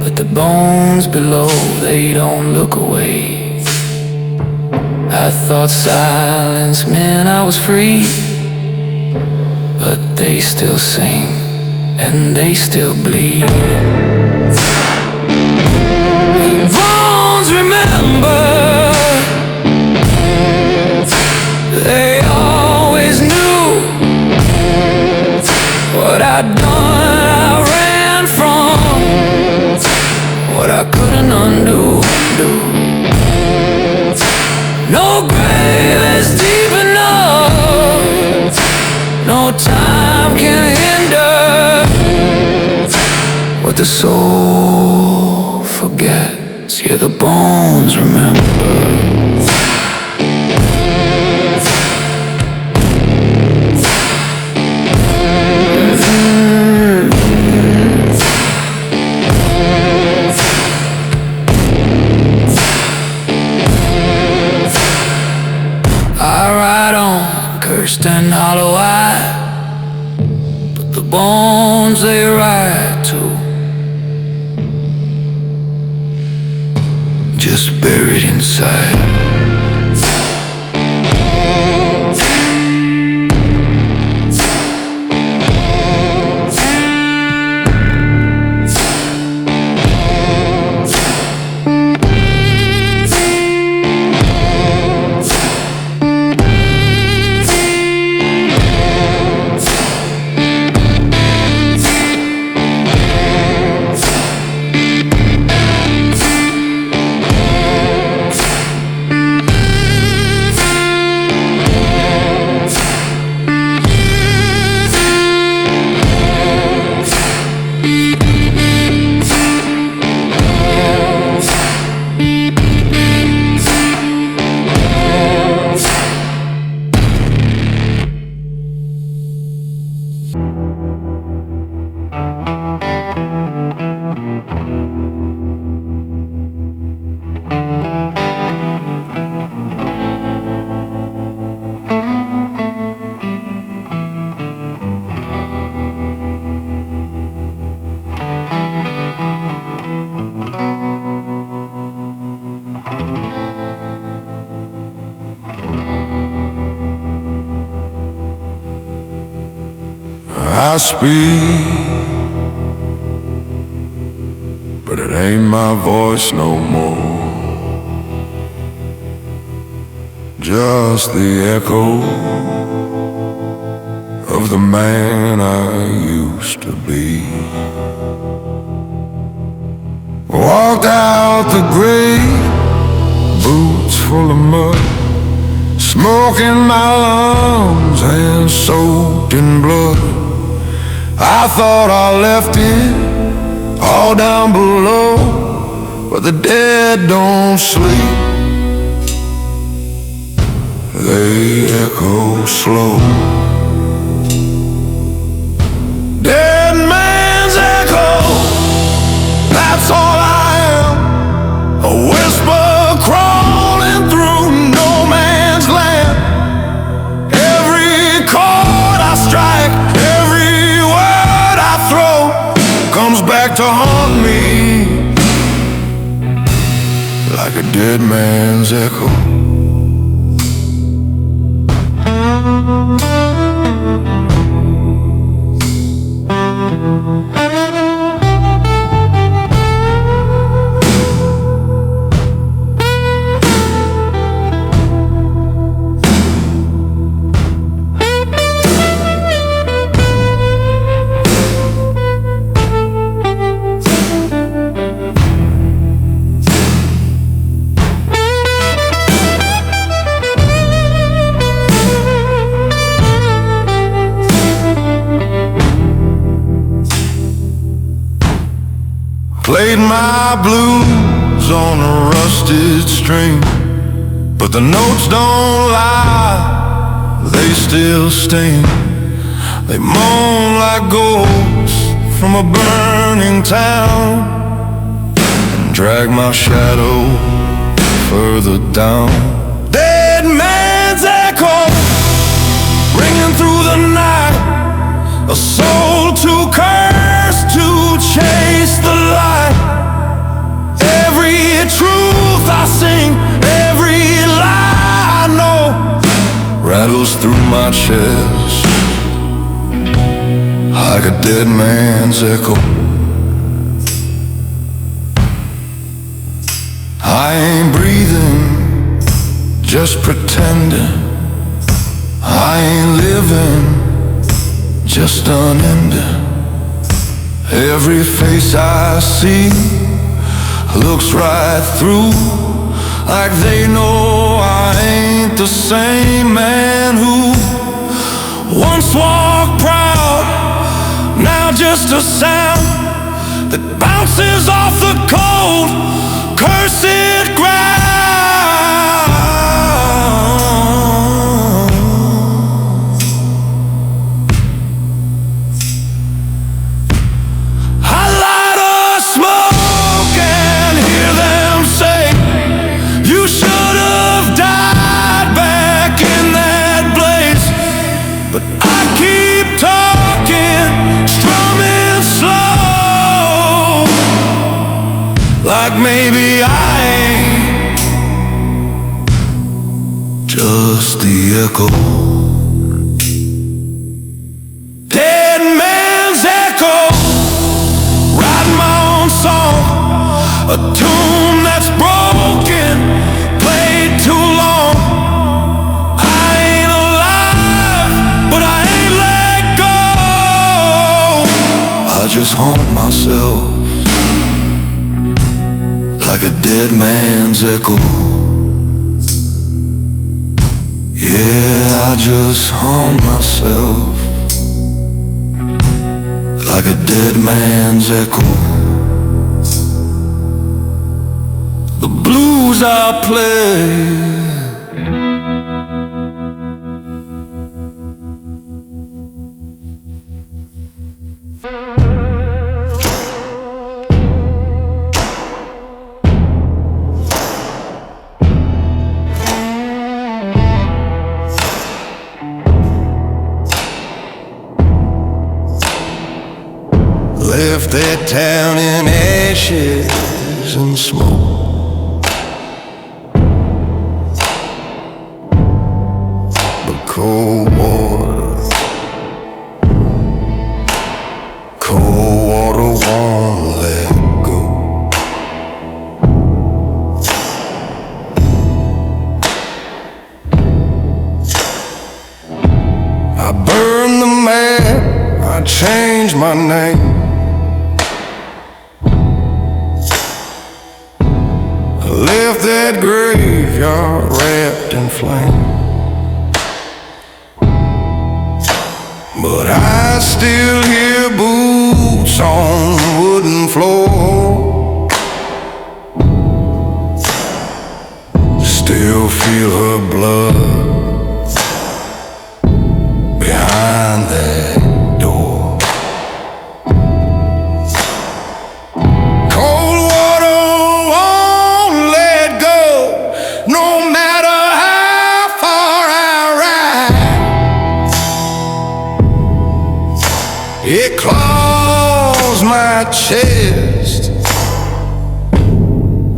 but the bones below, they don't look away. I thought silence meant I was free, but they still sing and they still bleed. Bones remember, they always knew what I'd done. What I couldn't undo. No grave is deep enough, no time can hinder what the soul forgets. Yeah, the bones remember. And hollow-eyed, but the bones they ride too, just buried inside. I speak, but it ain't my voice no more. Just the echo of the man I used to be. Walked out the grave, boots full of mud, smoke in my lungs and soaked in blood. I thought I left it all down below, but the dead don't sleep, they echo slow. Dead man's echo, that's all I am, a whisper crawling through no man's land. Every chord I strike, comes back to haunt me like a dead man's echo. Played my blues on a rusted string, but the notes don't lie, they still sting. They moan like ghosts from a burning town, and drag my shadow further down. Dead man's echo ringing through the night, a soul too cursed to chase the light. Every truth I sing, every lie I know, rattles through my chest like a dead man's echo. I ain't breathing, just pretending. I ain't living, just unending. Every face I see looks right through, like they know I ain't the same man who once walked proud, now just a sound that bounces off the cold, cursed ground. I light a smoke and hear them say, you should have died back in that blaze. But I keep talking, strumming slow, like maybe I ain't just the echo. Dead man's echo, writing my own song, a tune that's broken, played too long. I ain't alive, but I ain't let go. I just haunt myself like a dead man's echo. Yeah, I just haunt myself like a dead man's echo. The blues I play, left that town in ashes and smoke, but cold water won't let go. I burned the map, I changed my name, left that graveyard wrapped in flame. But I still hear boots on wooden floor, still feel her blood behind that door. Cold water won't let go, no matter how far I ride. It claws my chest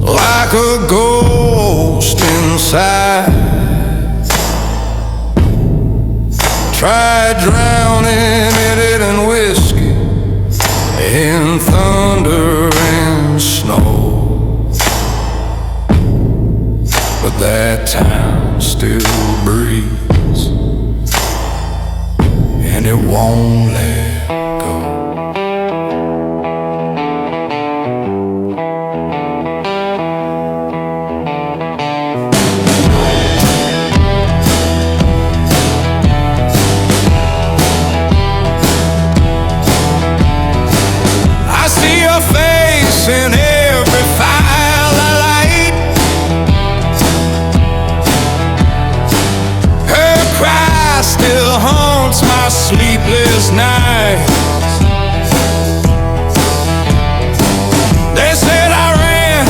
like a ghost inside. Tried drowning it in whiskey, in thunder and snow, but that town still breathes, and it won't let go. nights. They said I ran,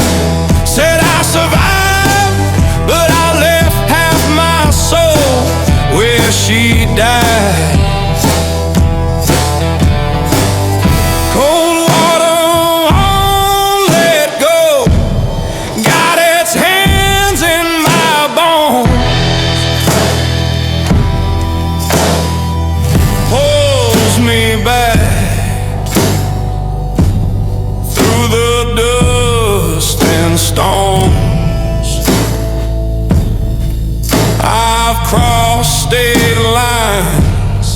said I survived, but I left half my soul where she died. Cold water won't let go, got its hands in my bones, pulls me back through the dust and stones. I've crossed state lines,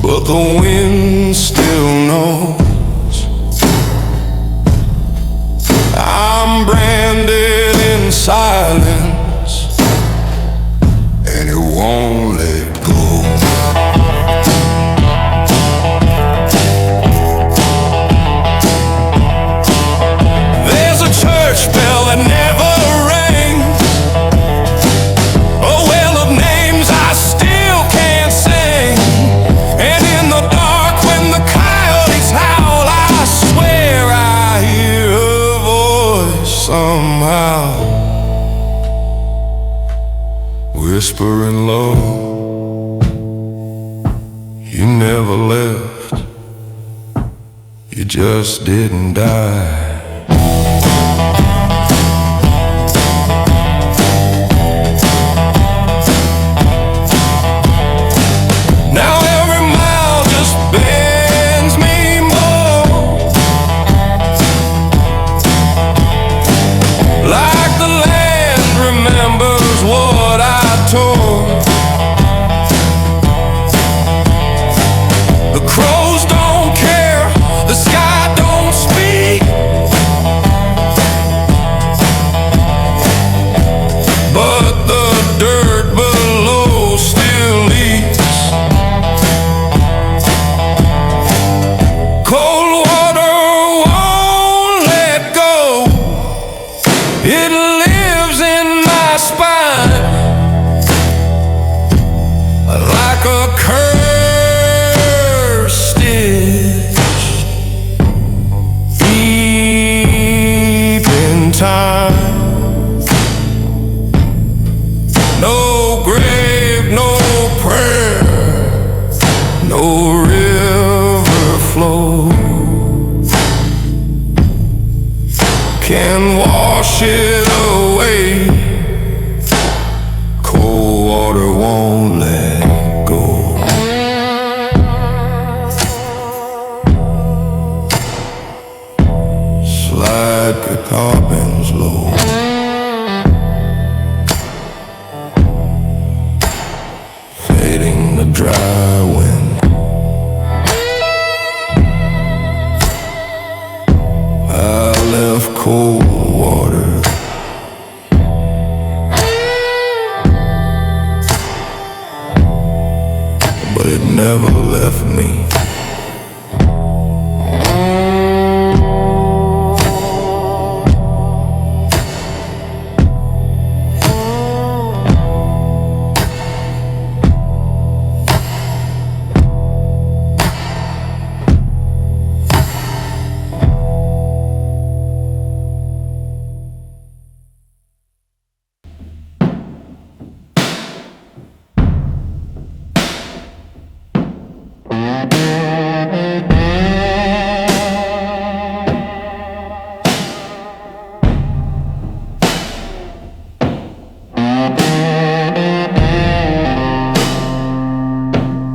but the wind still knows. I'm branded in silence, and it won't let go. There's a church bell that never rings, a well of names I still can't sing. And in the dark when the coyotes howl, I swear I hear her voice somehow, whispering low, you never left, you just didn't die. Now every mile just bends me more, like the land remembers what I tore. The crows don't care, the sky don't speak, but the dirt below still leaks. Cold water won't let go, it lives in my spine like a curse stitch deep in time. No grave, no prayer, no river flow can wash it away. Cold water won't let go. Slide the carbons low, fading the dry wind. I left cold water, but it never left me.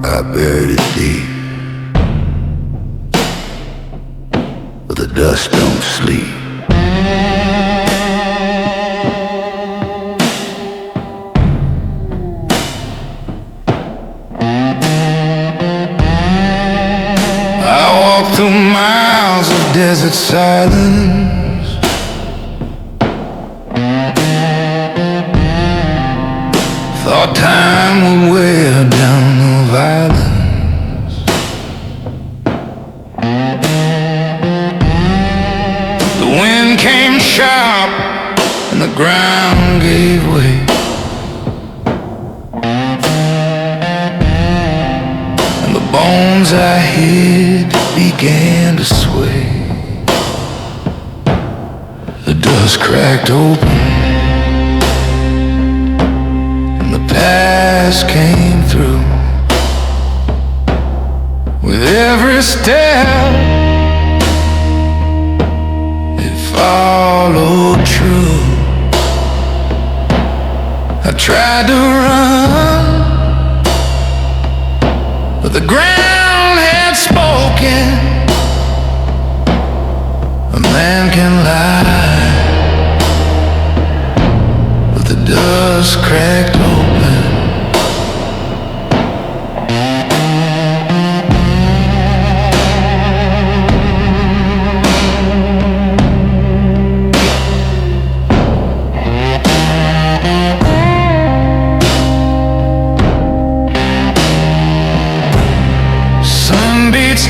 I buried it deep, but the dust don't sleep. I walked through miles of desert silence, thought time would wear down the violence. The wind came sharp and the ground gave way. And the bones hands I hid began to sway. The dust cracked open and the past came through. With every step it followed true. I tried to run, but the ground had spoken. A man can lie, but the dust cracked open.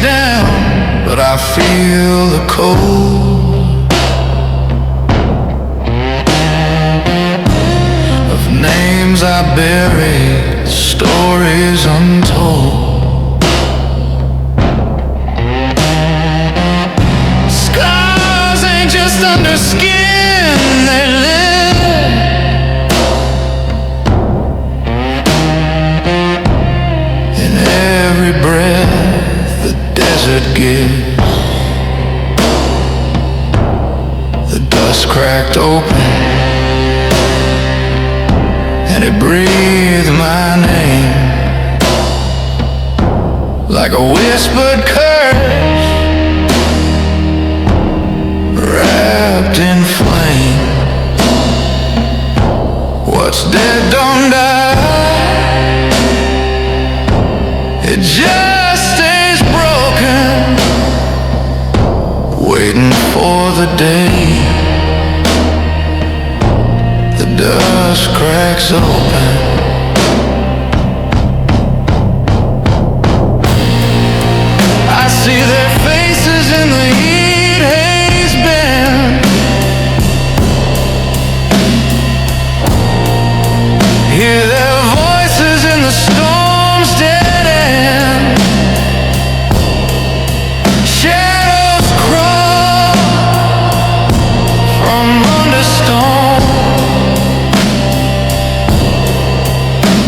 Down, but I feel the cold of names I buried, stories untold. Scars ain't just under skin, they live in every breath desert gives. The dust cracked open and it breathed my name like a whispered curse wrapped in flame. What's dead don't die, it just stays broken, waiting for the day the dust cracks open. I see their faces in the heat haze bend. Hear their voices in the storm's dead end. Shadows crawl from under stone,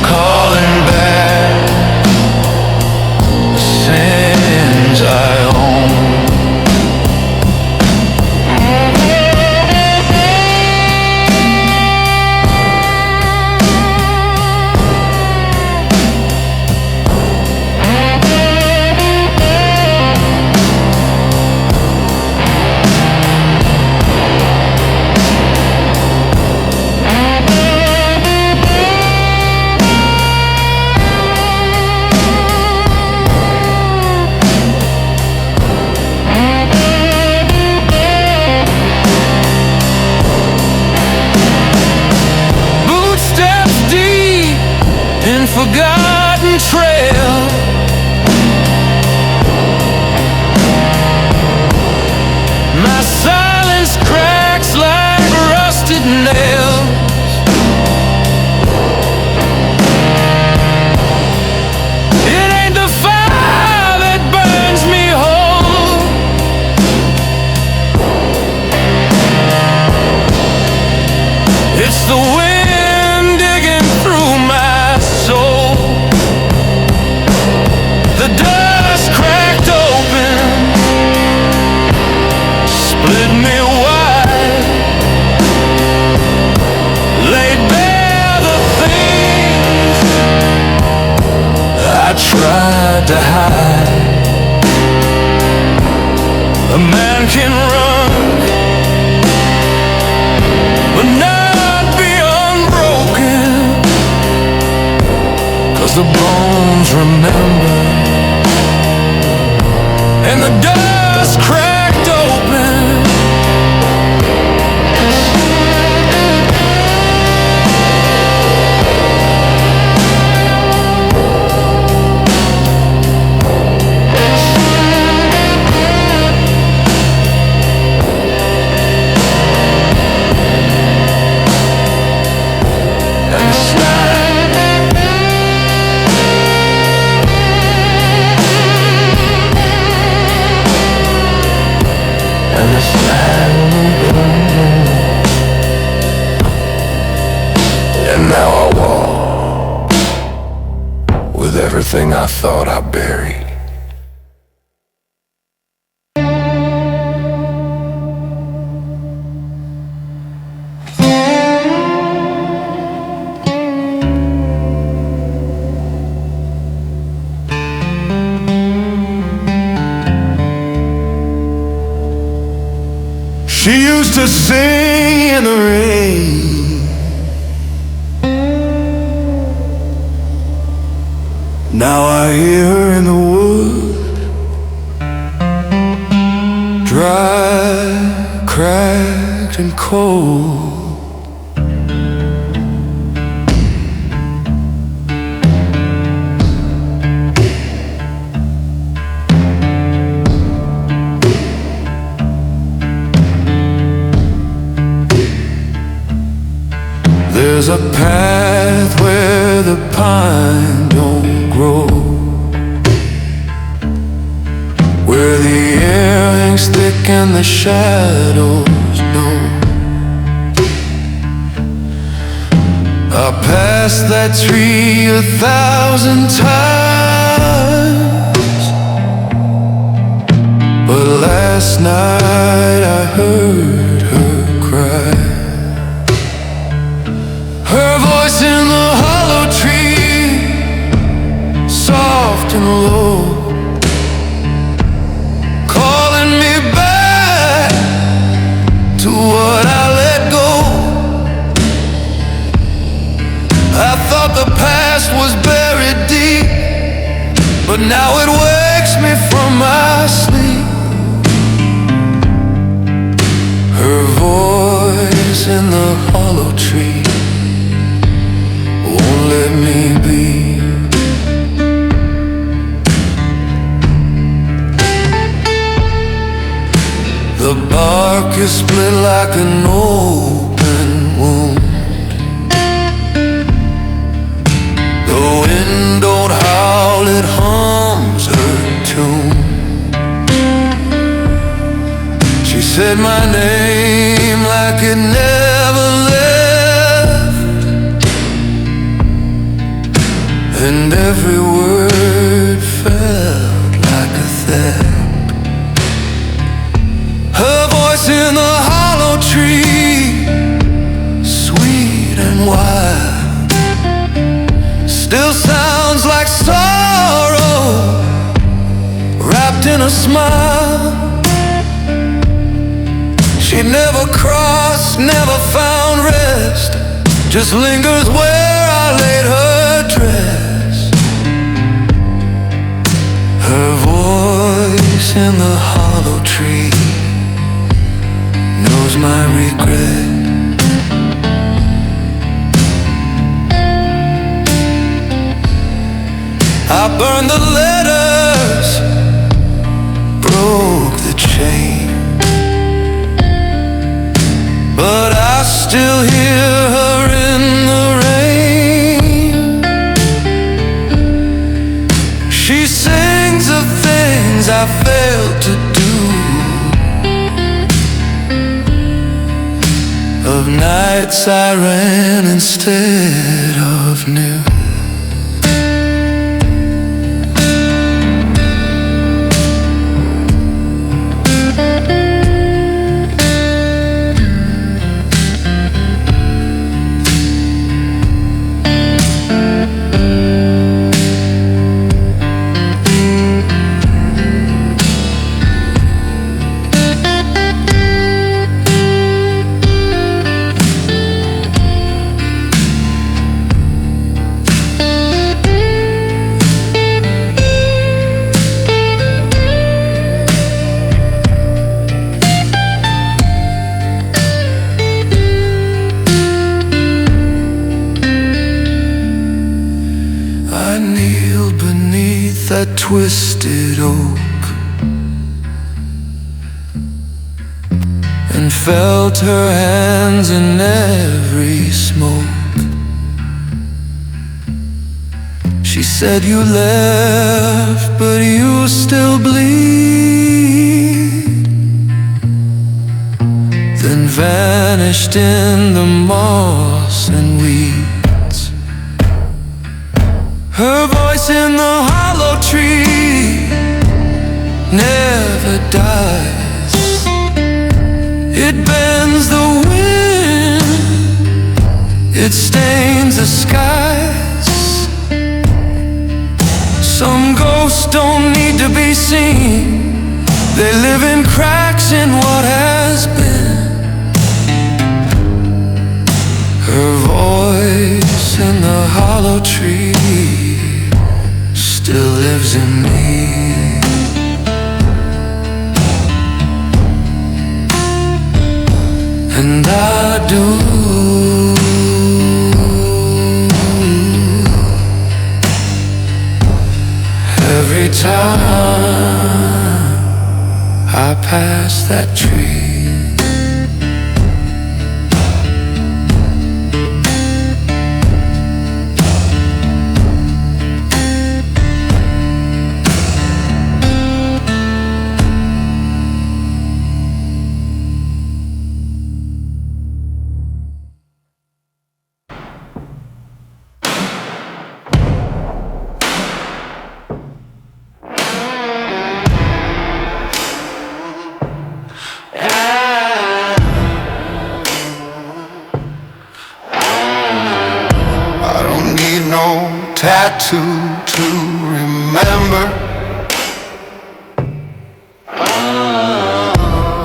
calling back the sins I own. Forgotten trail, my silence cracks like rusted nails. It ain't the fire that burns me whole, it's the wind digging through my soul. The dust cracked open, split me wide, laid bare the things I tried to hide. A man can run, but not be unbroken, 'cause the bones remember. And the dust cracked open, and the slide and the flag moving. And now I walk with everything I thought I buried. She used to sing in the rain, now I hear her in the woods, dry, cracked and cold. There's a path where the pine don't grow, where the air hangs thick and the shadows don't. I passed that tree 1,000 times, but last night I heard her cry. Her voice in the hollow tree, soft and low, calling me back to what I let go. I thought the past was buried deep, but now it wakes me from my sleep. Her voice in the hollow tree won't let me be. The bark is split like an open wound. The wind don't howl, it hums her tune. She said my name like it never left, and every word felt like a theft. Her voice in the hollow tree, sweet and wild, still sounds like sorrow wrapped in a smile. She never crossed, never found rest, just lingers where I laid her dress. Her voice in the hollow tree knows my regret. I burned the letters, broke the chain, but I still hear her in the rain. She sings of things I failed to do, of nights I ran instead of knew. That twisted oak and felt her hands in every smoke. She said you left, but you still bleed. vanished in the moss and weeds. Her voice in the hollow tree never dies. It bends the wind, it stains the skies. Some ghosts don't need to be seen, they live in cracks in what has been. Her voice in the hollow tree still lives in me. And I do. Every time I pass that tree. No tattoo to remember.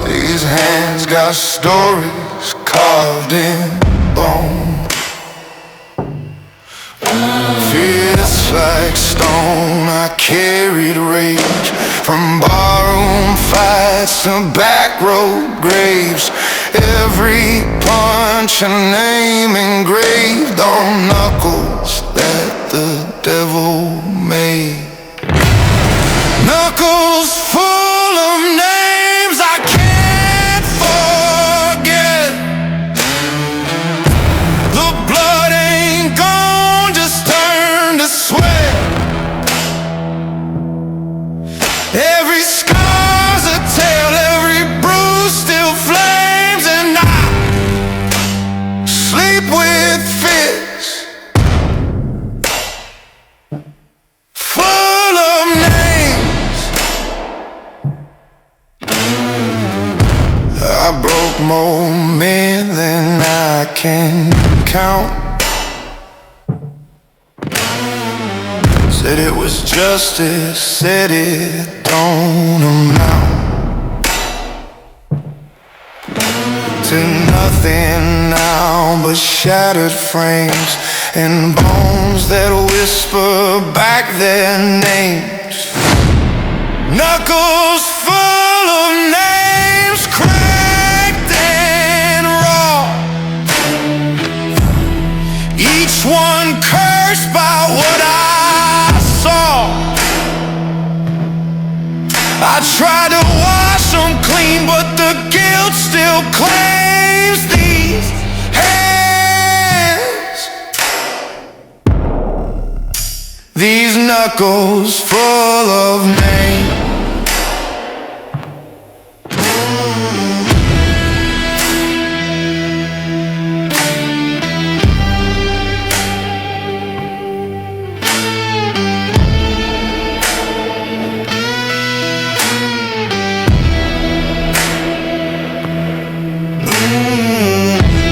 These hands got stories carved in bone. Fierce like stone, I carried rage from barroom fights to back road graves. Every punch a name engraved on knuckles that the devil made. Knuckles full of names I can't forget. The blood ain't gone, just turned to sweat. Every scar's a tale, every bruise still flames, and I sleep with fists full of names. I broke more men than I can count. Said it was justice, said it don't amount to nothing now but shattered frames and bones that whisper back their names. Knuckles full of names, cracked and raw, each one cursed by what I saw. I tried to wash them clean, but the guilt still claims these hands. These knuckles full of names.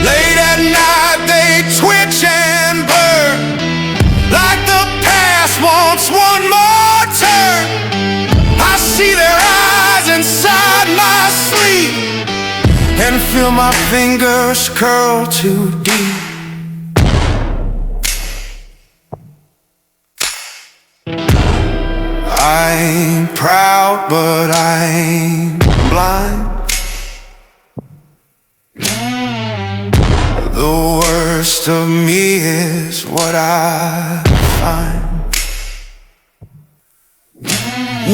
Late at night they twitch and burn, like the past wants one more turn. I see their eyes inside my sleep and feel my fingers curl too deep. I ain't proud, but I ain't blind. The worst of me is what I find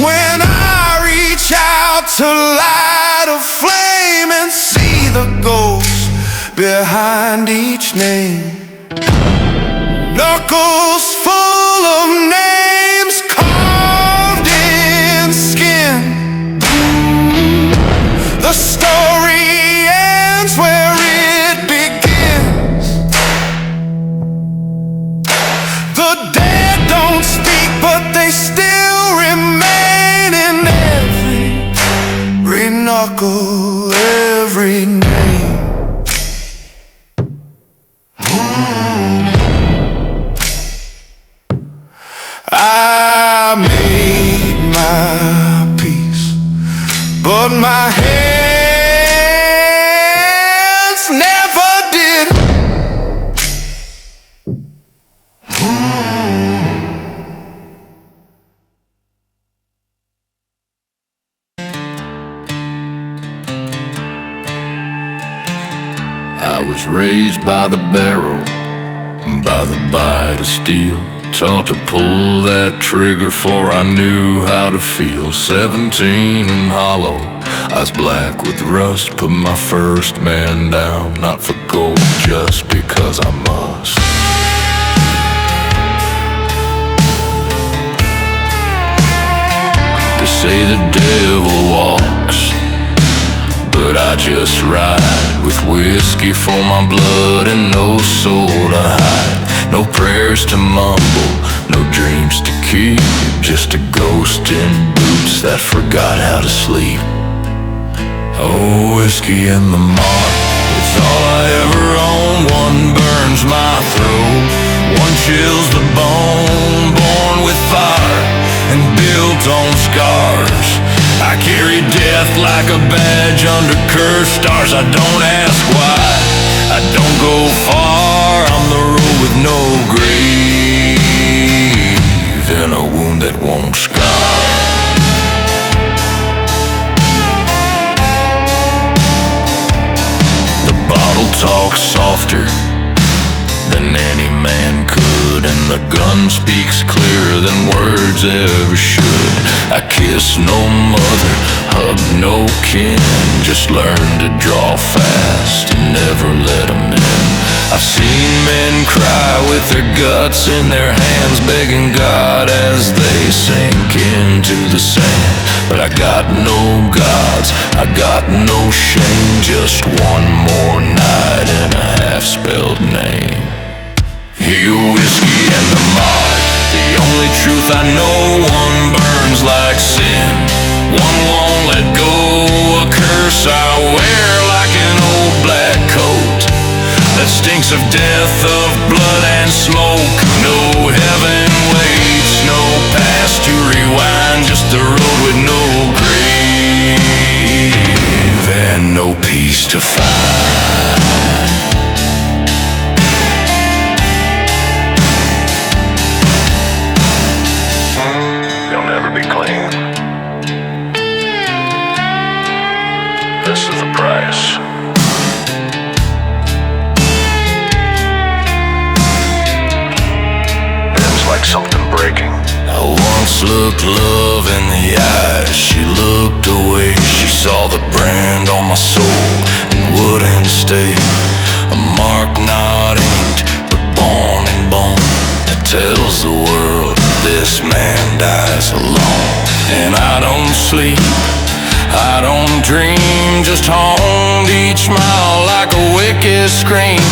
when I reach out to light a flame and see the ghost behind each name. Knuckles full of names carved in skin. The story ends where knuckle every name. I made my peace, but my hands never did. I was raised by the barrel, by the bite of steel. Taught to pull that trigger before I knew how to feel. 17 and hollow, eyes black with rust. Put my first man down, not for gold, just because I must. They say the devil walks, but I just ride with whiskey for my blood and no soul to hide. No prayers to mumble, no dreams to keep, just a ghost in boots that forgot how to sleep. Oh, whiskey and the mark, it's all I ever own. One burns my throat, one chills the bone. Born with fire and built on scars, I carry death like a badge under cursed stars. I don't ask why, I don't go far. I'm the road with no grave and a wound that won't scar. The bottle talks softer than any man could, and the gun speaks clearer than words ever should. I kiss no mother, hug no kin, just learn to draw fast and never let them in. I've seen men cry with their guts in their hands, begging God as they sink into the sand. But I got no gods, I got no shame, just one more night and a half-spelled name. Here, whiskey and the mark, the only truth I know. One burns like sin, one won't let go. A curse I wear like an old black coat that stinks of death, of blood and smoke. No heaven waits, no past to rewind, just a road with no grave and no peace to find. You'll never be clean. This is the price. Feels like something breaking. I once looked love in the eyes, she looked away. She saw the brand on my soul and wouldn't stay. A mark not inked, but born in bone, that tells the world this man dies alone. And I don't sleep, I don't dream, just haunt each mile like a wicked scream.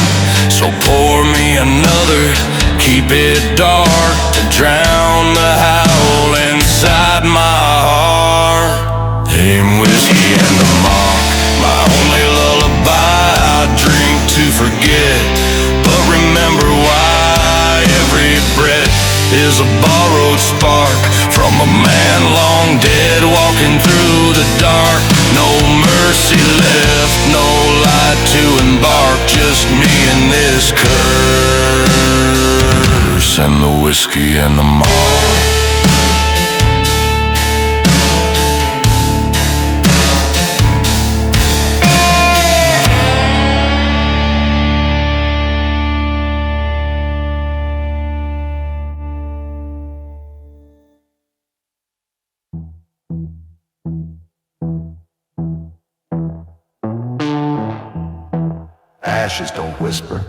So pour me another, keep it dark to drown the howl inside my heart. Aim whiskey and the mark, my only lullaby. I drink to forget, but remember why. Every breath is a borrowed spark from a man long dead, walking through the dark. No mercy left, no light to embark, just me and this curse and the whiskey and the mark. Ashes don't whisper,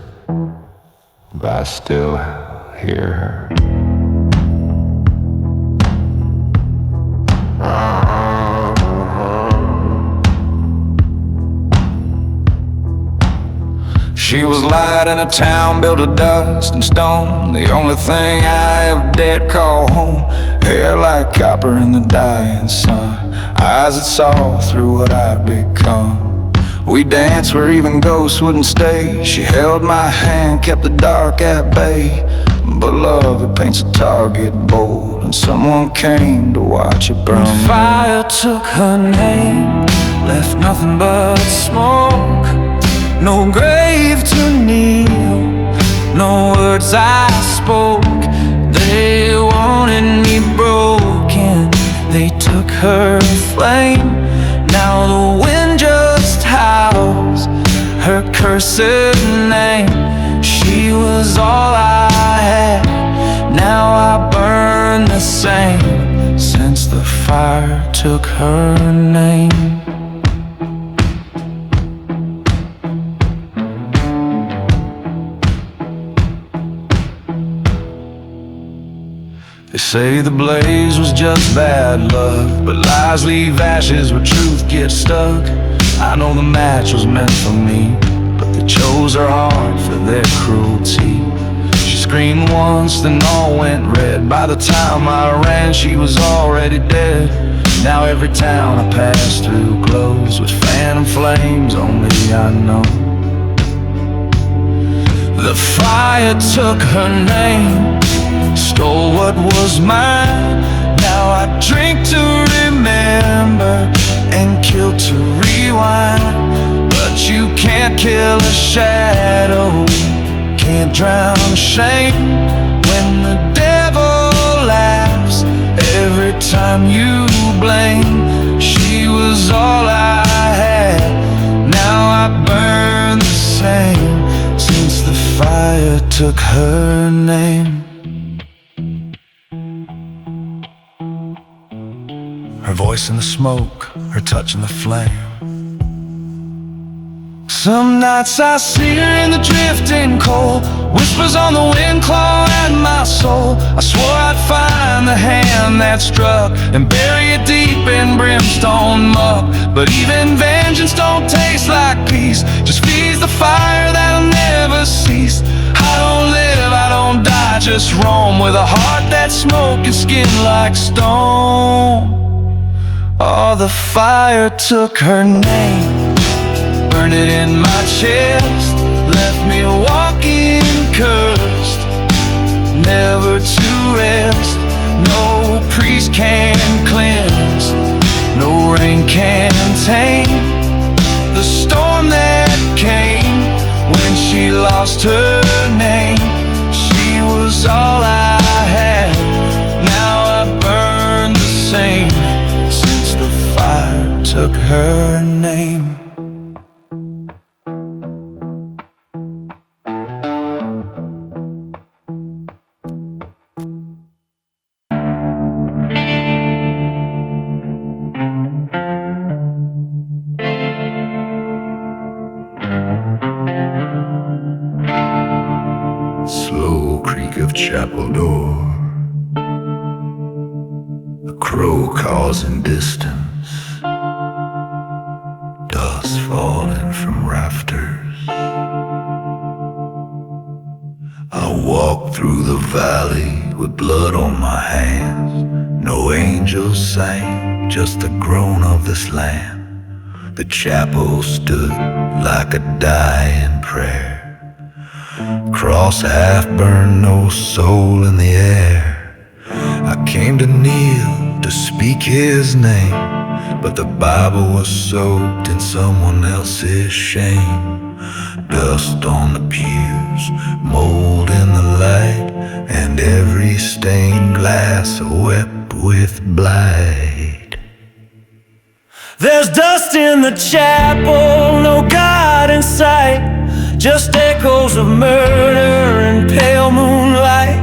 but I still hear her. She was light in a town built of dust and stone, the only thing I ever dared call home. Hair like copper in the dying sun, eyes that saw through what I'd become. We danced where even ghosts wouldn't stay. She held my hand, kept the dark at bay. But love, it paints a target bold, and someone came to watch it burn. When fire took her name, left nothing but smoke. No grave to kneel, no words I spoke. They wanted me broken, they took her flame. Now the wind just howls her cursed name. She was all I had, now I burn the same, since the fire took her name. They say the blaze was just bad luck, but lies leave ashes where truth gets stuck. I know the match was meant for me, but they chose her heart for their cruelty. She screamed once, then all went red. By the time I ran, she was already dead. Now every town I pass through glows with phantom flames only I know. The fire took her name, stole what was mine. Now I drink to remember and kill to rewind. But you can't kill a shadow, can't drown shame. When the devil laughs every time you blame. She was all I had, now I burn the same, since the fire took her name. Her voice in the smoke, her touch in the flame. Some nights I see her in the drifting cold, whispers on the wind claw at my soul. I swore I'd find the hand that struck and bury it deep in brimstone muck. But even vengeance don't taste like peace, just feeds the fire that'll never cease. I don't live, I don't die, just roam with a heart that's smoke and skin like stone. Oh, the fire took her name, burned it in my chest, left me walking cursed, never to rest. No priest can cleanse, no rain can tame the storm that came when she lost her name. She was all I had, now I burn the same, since the fire took her name. Slow creak of chapel door, a crow causing distance, dust falling from rafters. I walk through the valley with blood on my hands. No angels sang, just the groan of this land. The chapel stood like a dying prayer, cross half burned, no soul in the air. I came to kneel, to speak his name, but the Bible was soaked in someone else's shame. Dust on the pews, mold in the light, and every stained glass wept with blight. There's dust in the chapel, no God in sight, just echoes of murder and pale moonlight.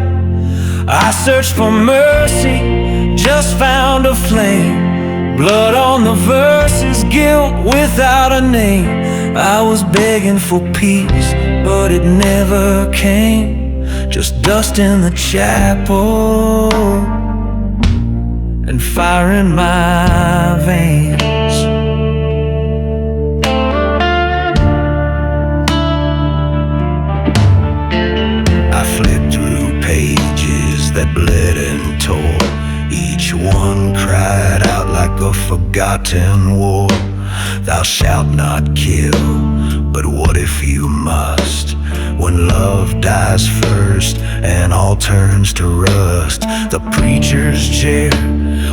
I searched for mercy, just found a flame, blood on the verses, guilt without a name. I was begging for peace, but it never came, just dust in the chapel and fire in my veins. not in war. Thou shalt not kill, but what if you must? When love dies first and all turns to rust. The preacher's chair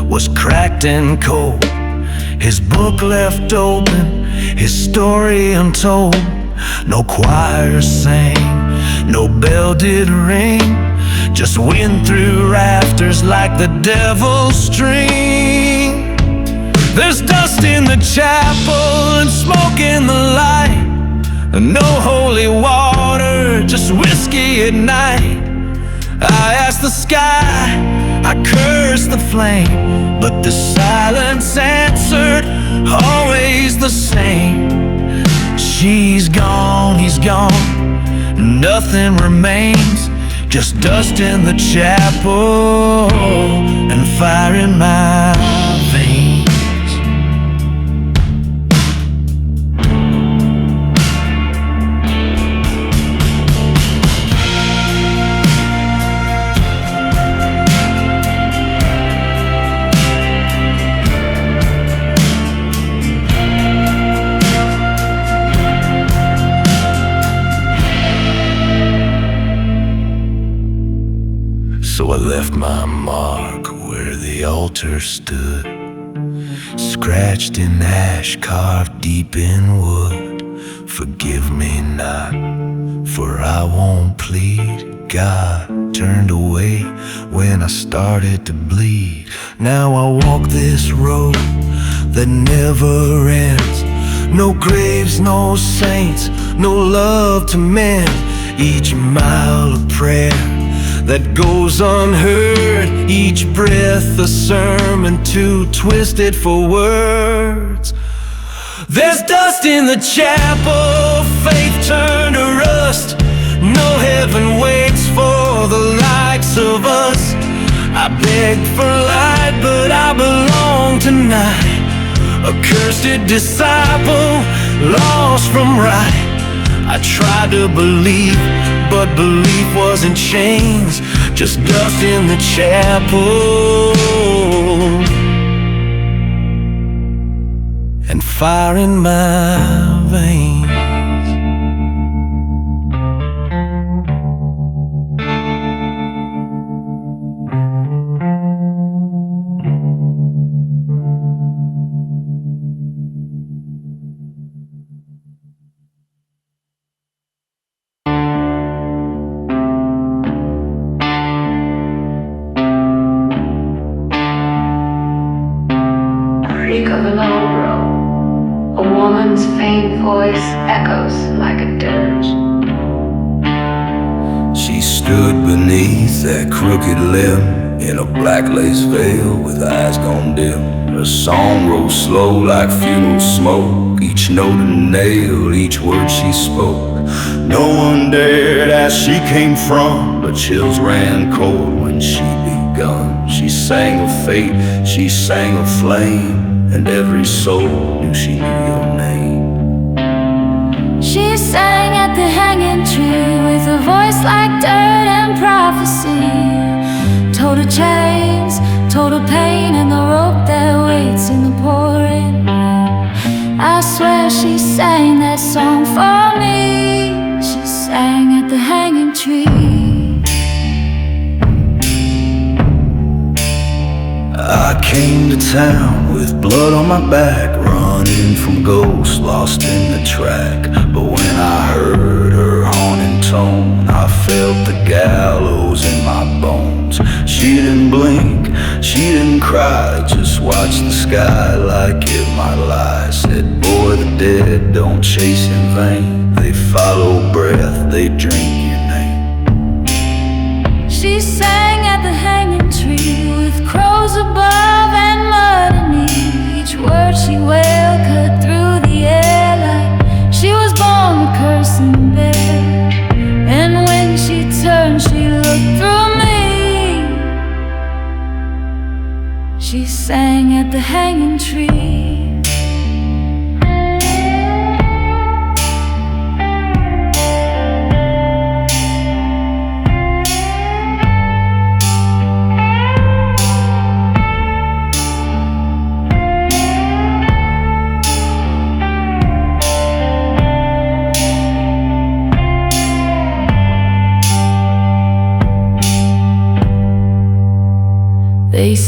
was cracked and cold, his book left open, his story untold. No choir sang, no bell did ring, just wind through rafters like the devil's string. There's dust in the chapel and smoke in the light, no holy water, just whiskey at night. I asked the sky, I cursed the flame, but the silence answered, always the same. She's gone, he's gone, nothing remains, just dust in the chapel and fire in my veins. So I left my mark where the altar stood, scratched in ash, carved deep in wood. Forgive me not, for I won't plead. God turned away when I started to bleed. Now I walk this road that never ends. No graves, no saints, no love to mend. Each mile of prayer that goes unheard, each breath a sermon too twisted for words. There's dust in the chapel, faith turned to rust. No heaven waits for the likes of us. I beg for light, but I belong tonight. A cursed disciple, lost from right. I tried to believe, but belief was in chains, just dust in the chapel and fire in my veins. Freak of an old road, a woman's faint voice echoes like a dirge. She stood beneath that crooked limb in a black lace veil with eyes gone dim. Her song rose slow like funeral smoke, each note a nail, each word she spoke. No one dared ask she came from, but chills ran cold when she begun. She sang of fate, she sang of flame, and every soul knew she knew your name. She sang at the hanging tree with a voice like dirt and prophecy. Told her chains, told her pain, and the rope that waits in the pouring rain. I swear she sang that song for me. She sang at the hanging tree. I came to town with blood on my back, running from ghosts lost in the track. But when I heard her haunting tone, I felt the gallows in my bones. She didn't blink, she didn't cry, just watched the sky like it might lie. Said, boy, the dead don't chase in vain, they follow breath, they drink your name. She sang at the hanging tree with crows above and mud beneath. Each word she wailed cut through the air like she was born to curse and bear. And when she turned, she looked through me. She sang at the hanging tree.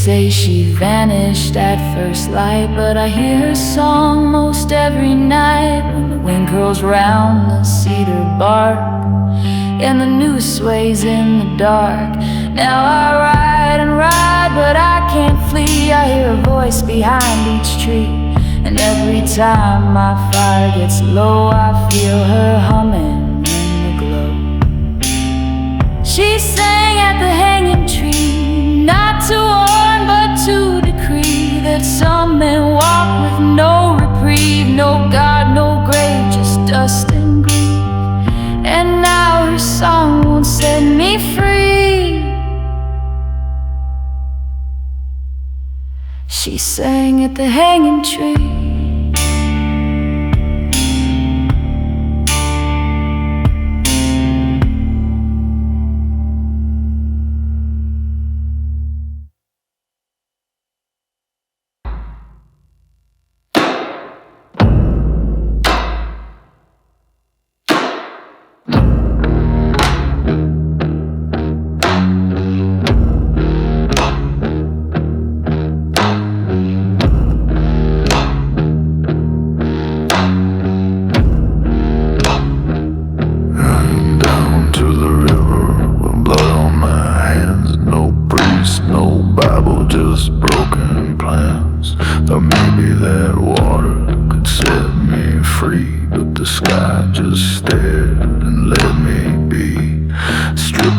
say she vanished at first light, but I hear her song most every night when the wind curls round the cedar bark and the noose sways in the dark. Now I ride and ride, but I can't flee. I hear a voice behind each tree, and every time my fire gets low, I feel her humming in the glow. She sang at the hanging tree, not to warn but to decree that some men walk with no reprieve, no God, no grave, just dust and grief. And now her song won't set me free. She sang at the hanging tree.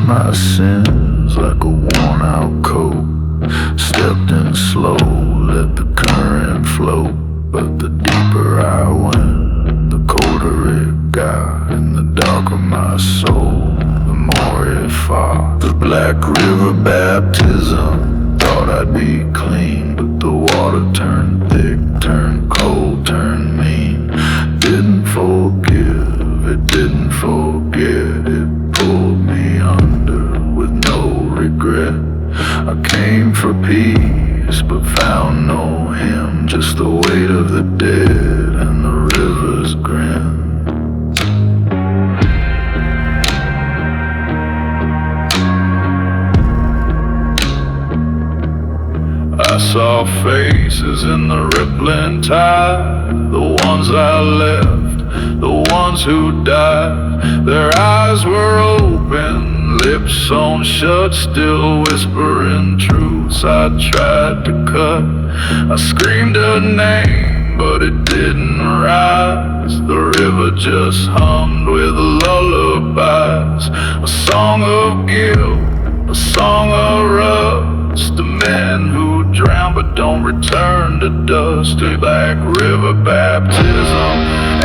My sins like a worn out coat. Stepped in slow, let the current flow. But the deeper I went, the colder it got. And the darker my soul, the more it fought. The Black River baptism, thought I'd be clean. But the water turned thick, turned cold, turned mean. Didn't forgive, it didn't forget. It pulled me under with no regret. I came for peace but found no him. Just the weight of the dead and the river's grin. I saw faces in the rippling tide, the ones I left, the ones who died. Their eyes were open, lips sewn shut, still whispering truths I tried to cut. I screamed a name, but it didn't rise. The river just hummed with lullabies, a song of guilt, a song of rust, the men who drown but don't return to dust. A Black River baptism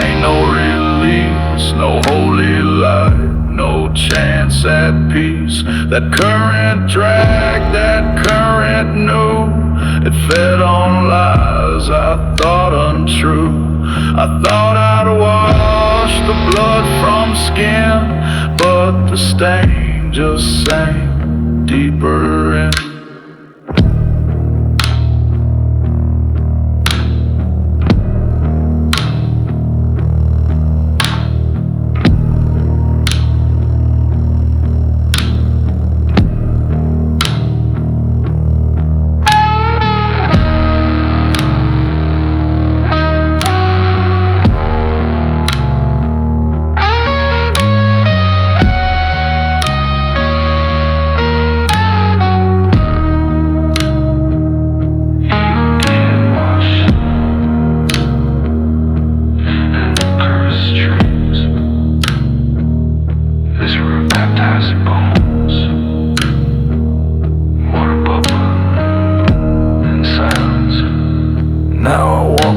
ain't no release, no holy light, no chance at peace. That current dragged, that current knew. It fed on lies I thought untrue. I thought I'd wash the blood from skin, but the stain just sank deeper in.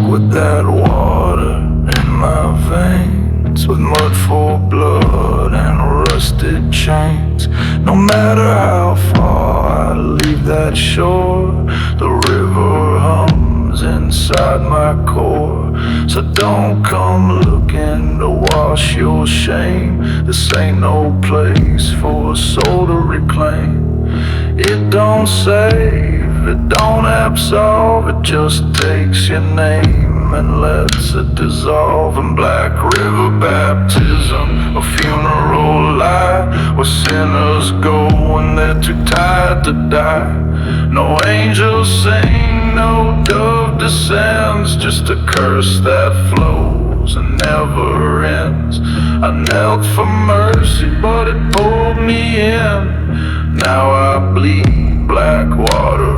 With that water in my veins, with mud for blood and rusted chains. No matter how far I leave that shore, the river hums inside my core. So don't come looking to wash your shame. This ain't no place for a soul to reclaim. It don't save, it don't absolve, it just takes your name time and lets it dissolve in black river baptism, a funeral lie where sinners go when they're too tired to die. No angels sing, no dove descends, just a curse that flows and never ends. I knelt for mercy, but it pulled me in. Now I bleed black water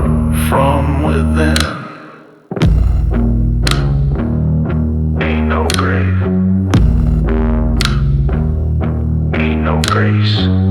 from within. Ain't no grave, ain't no grace.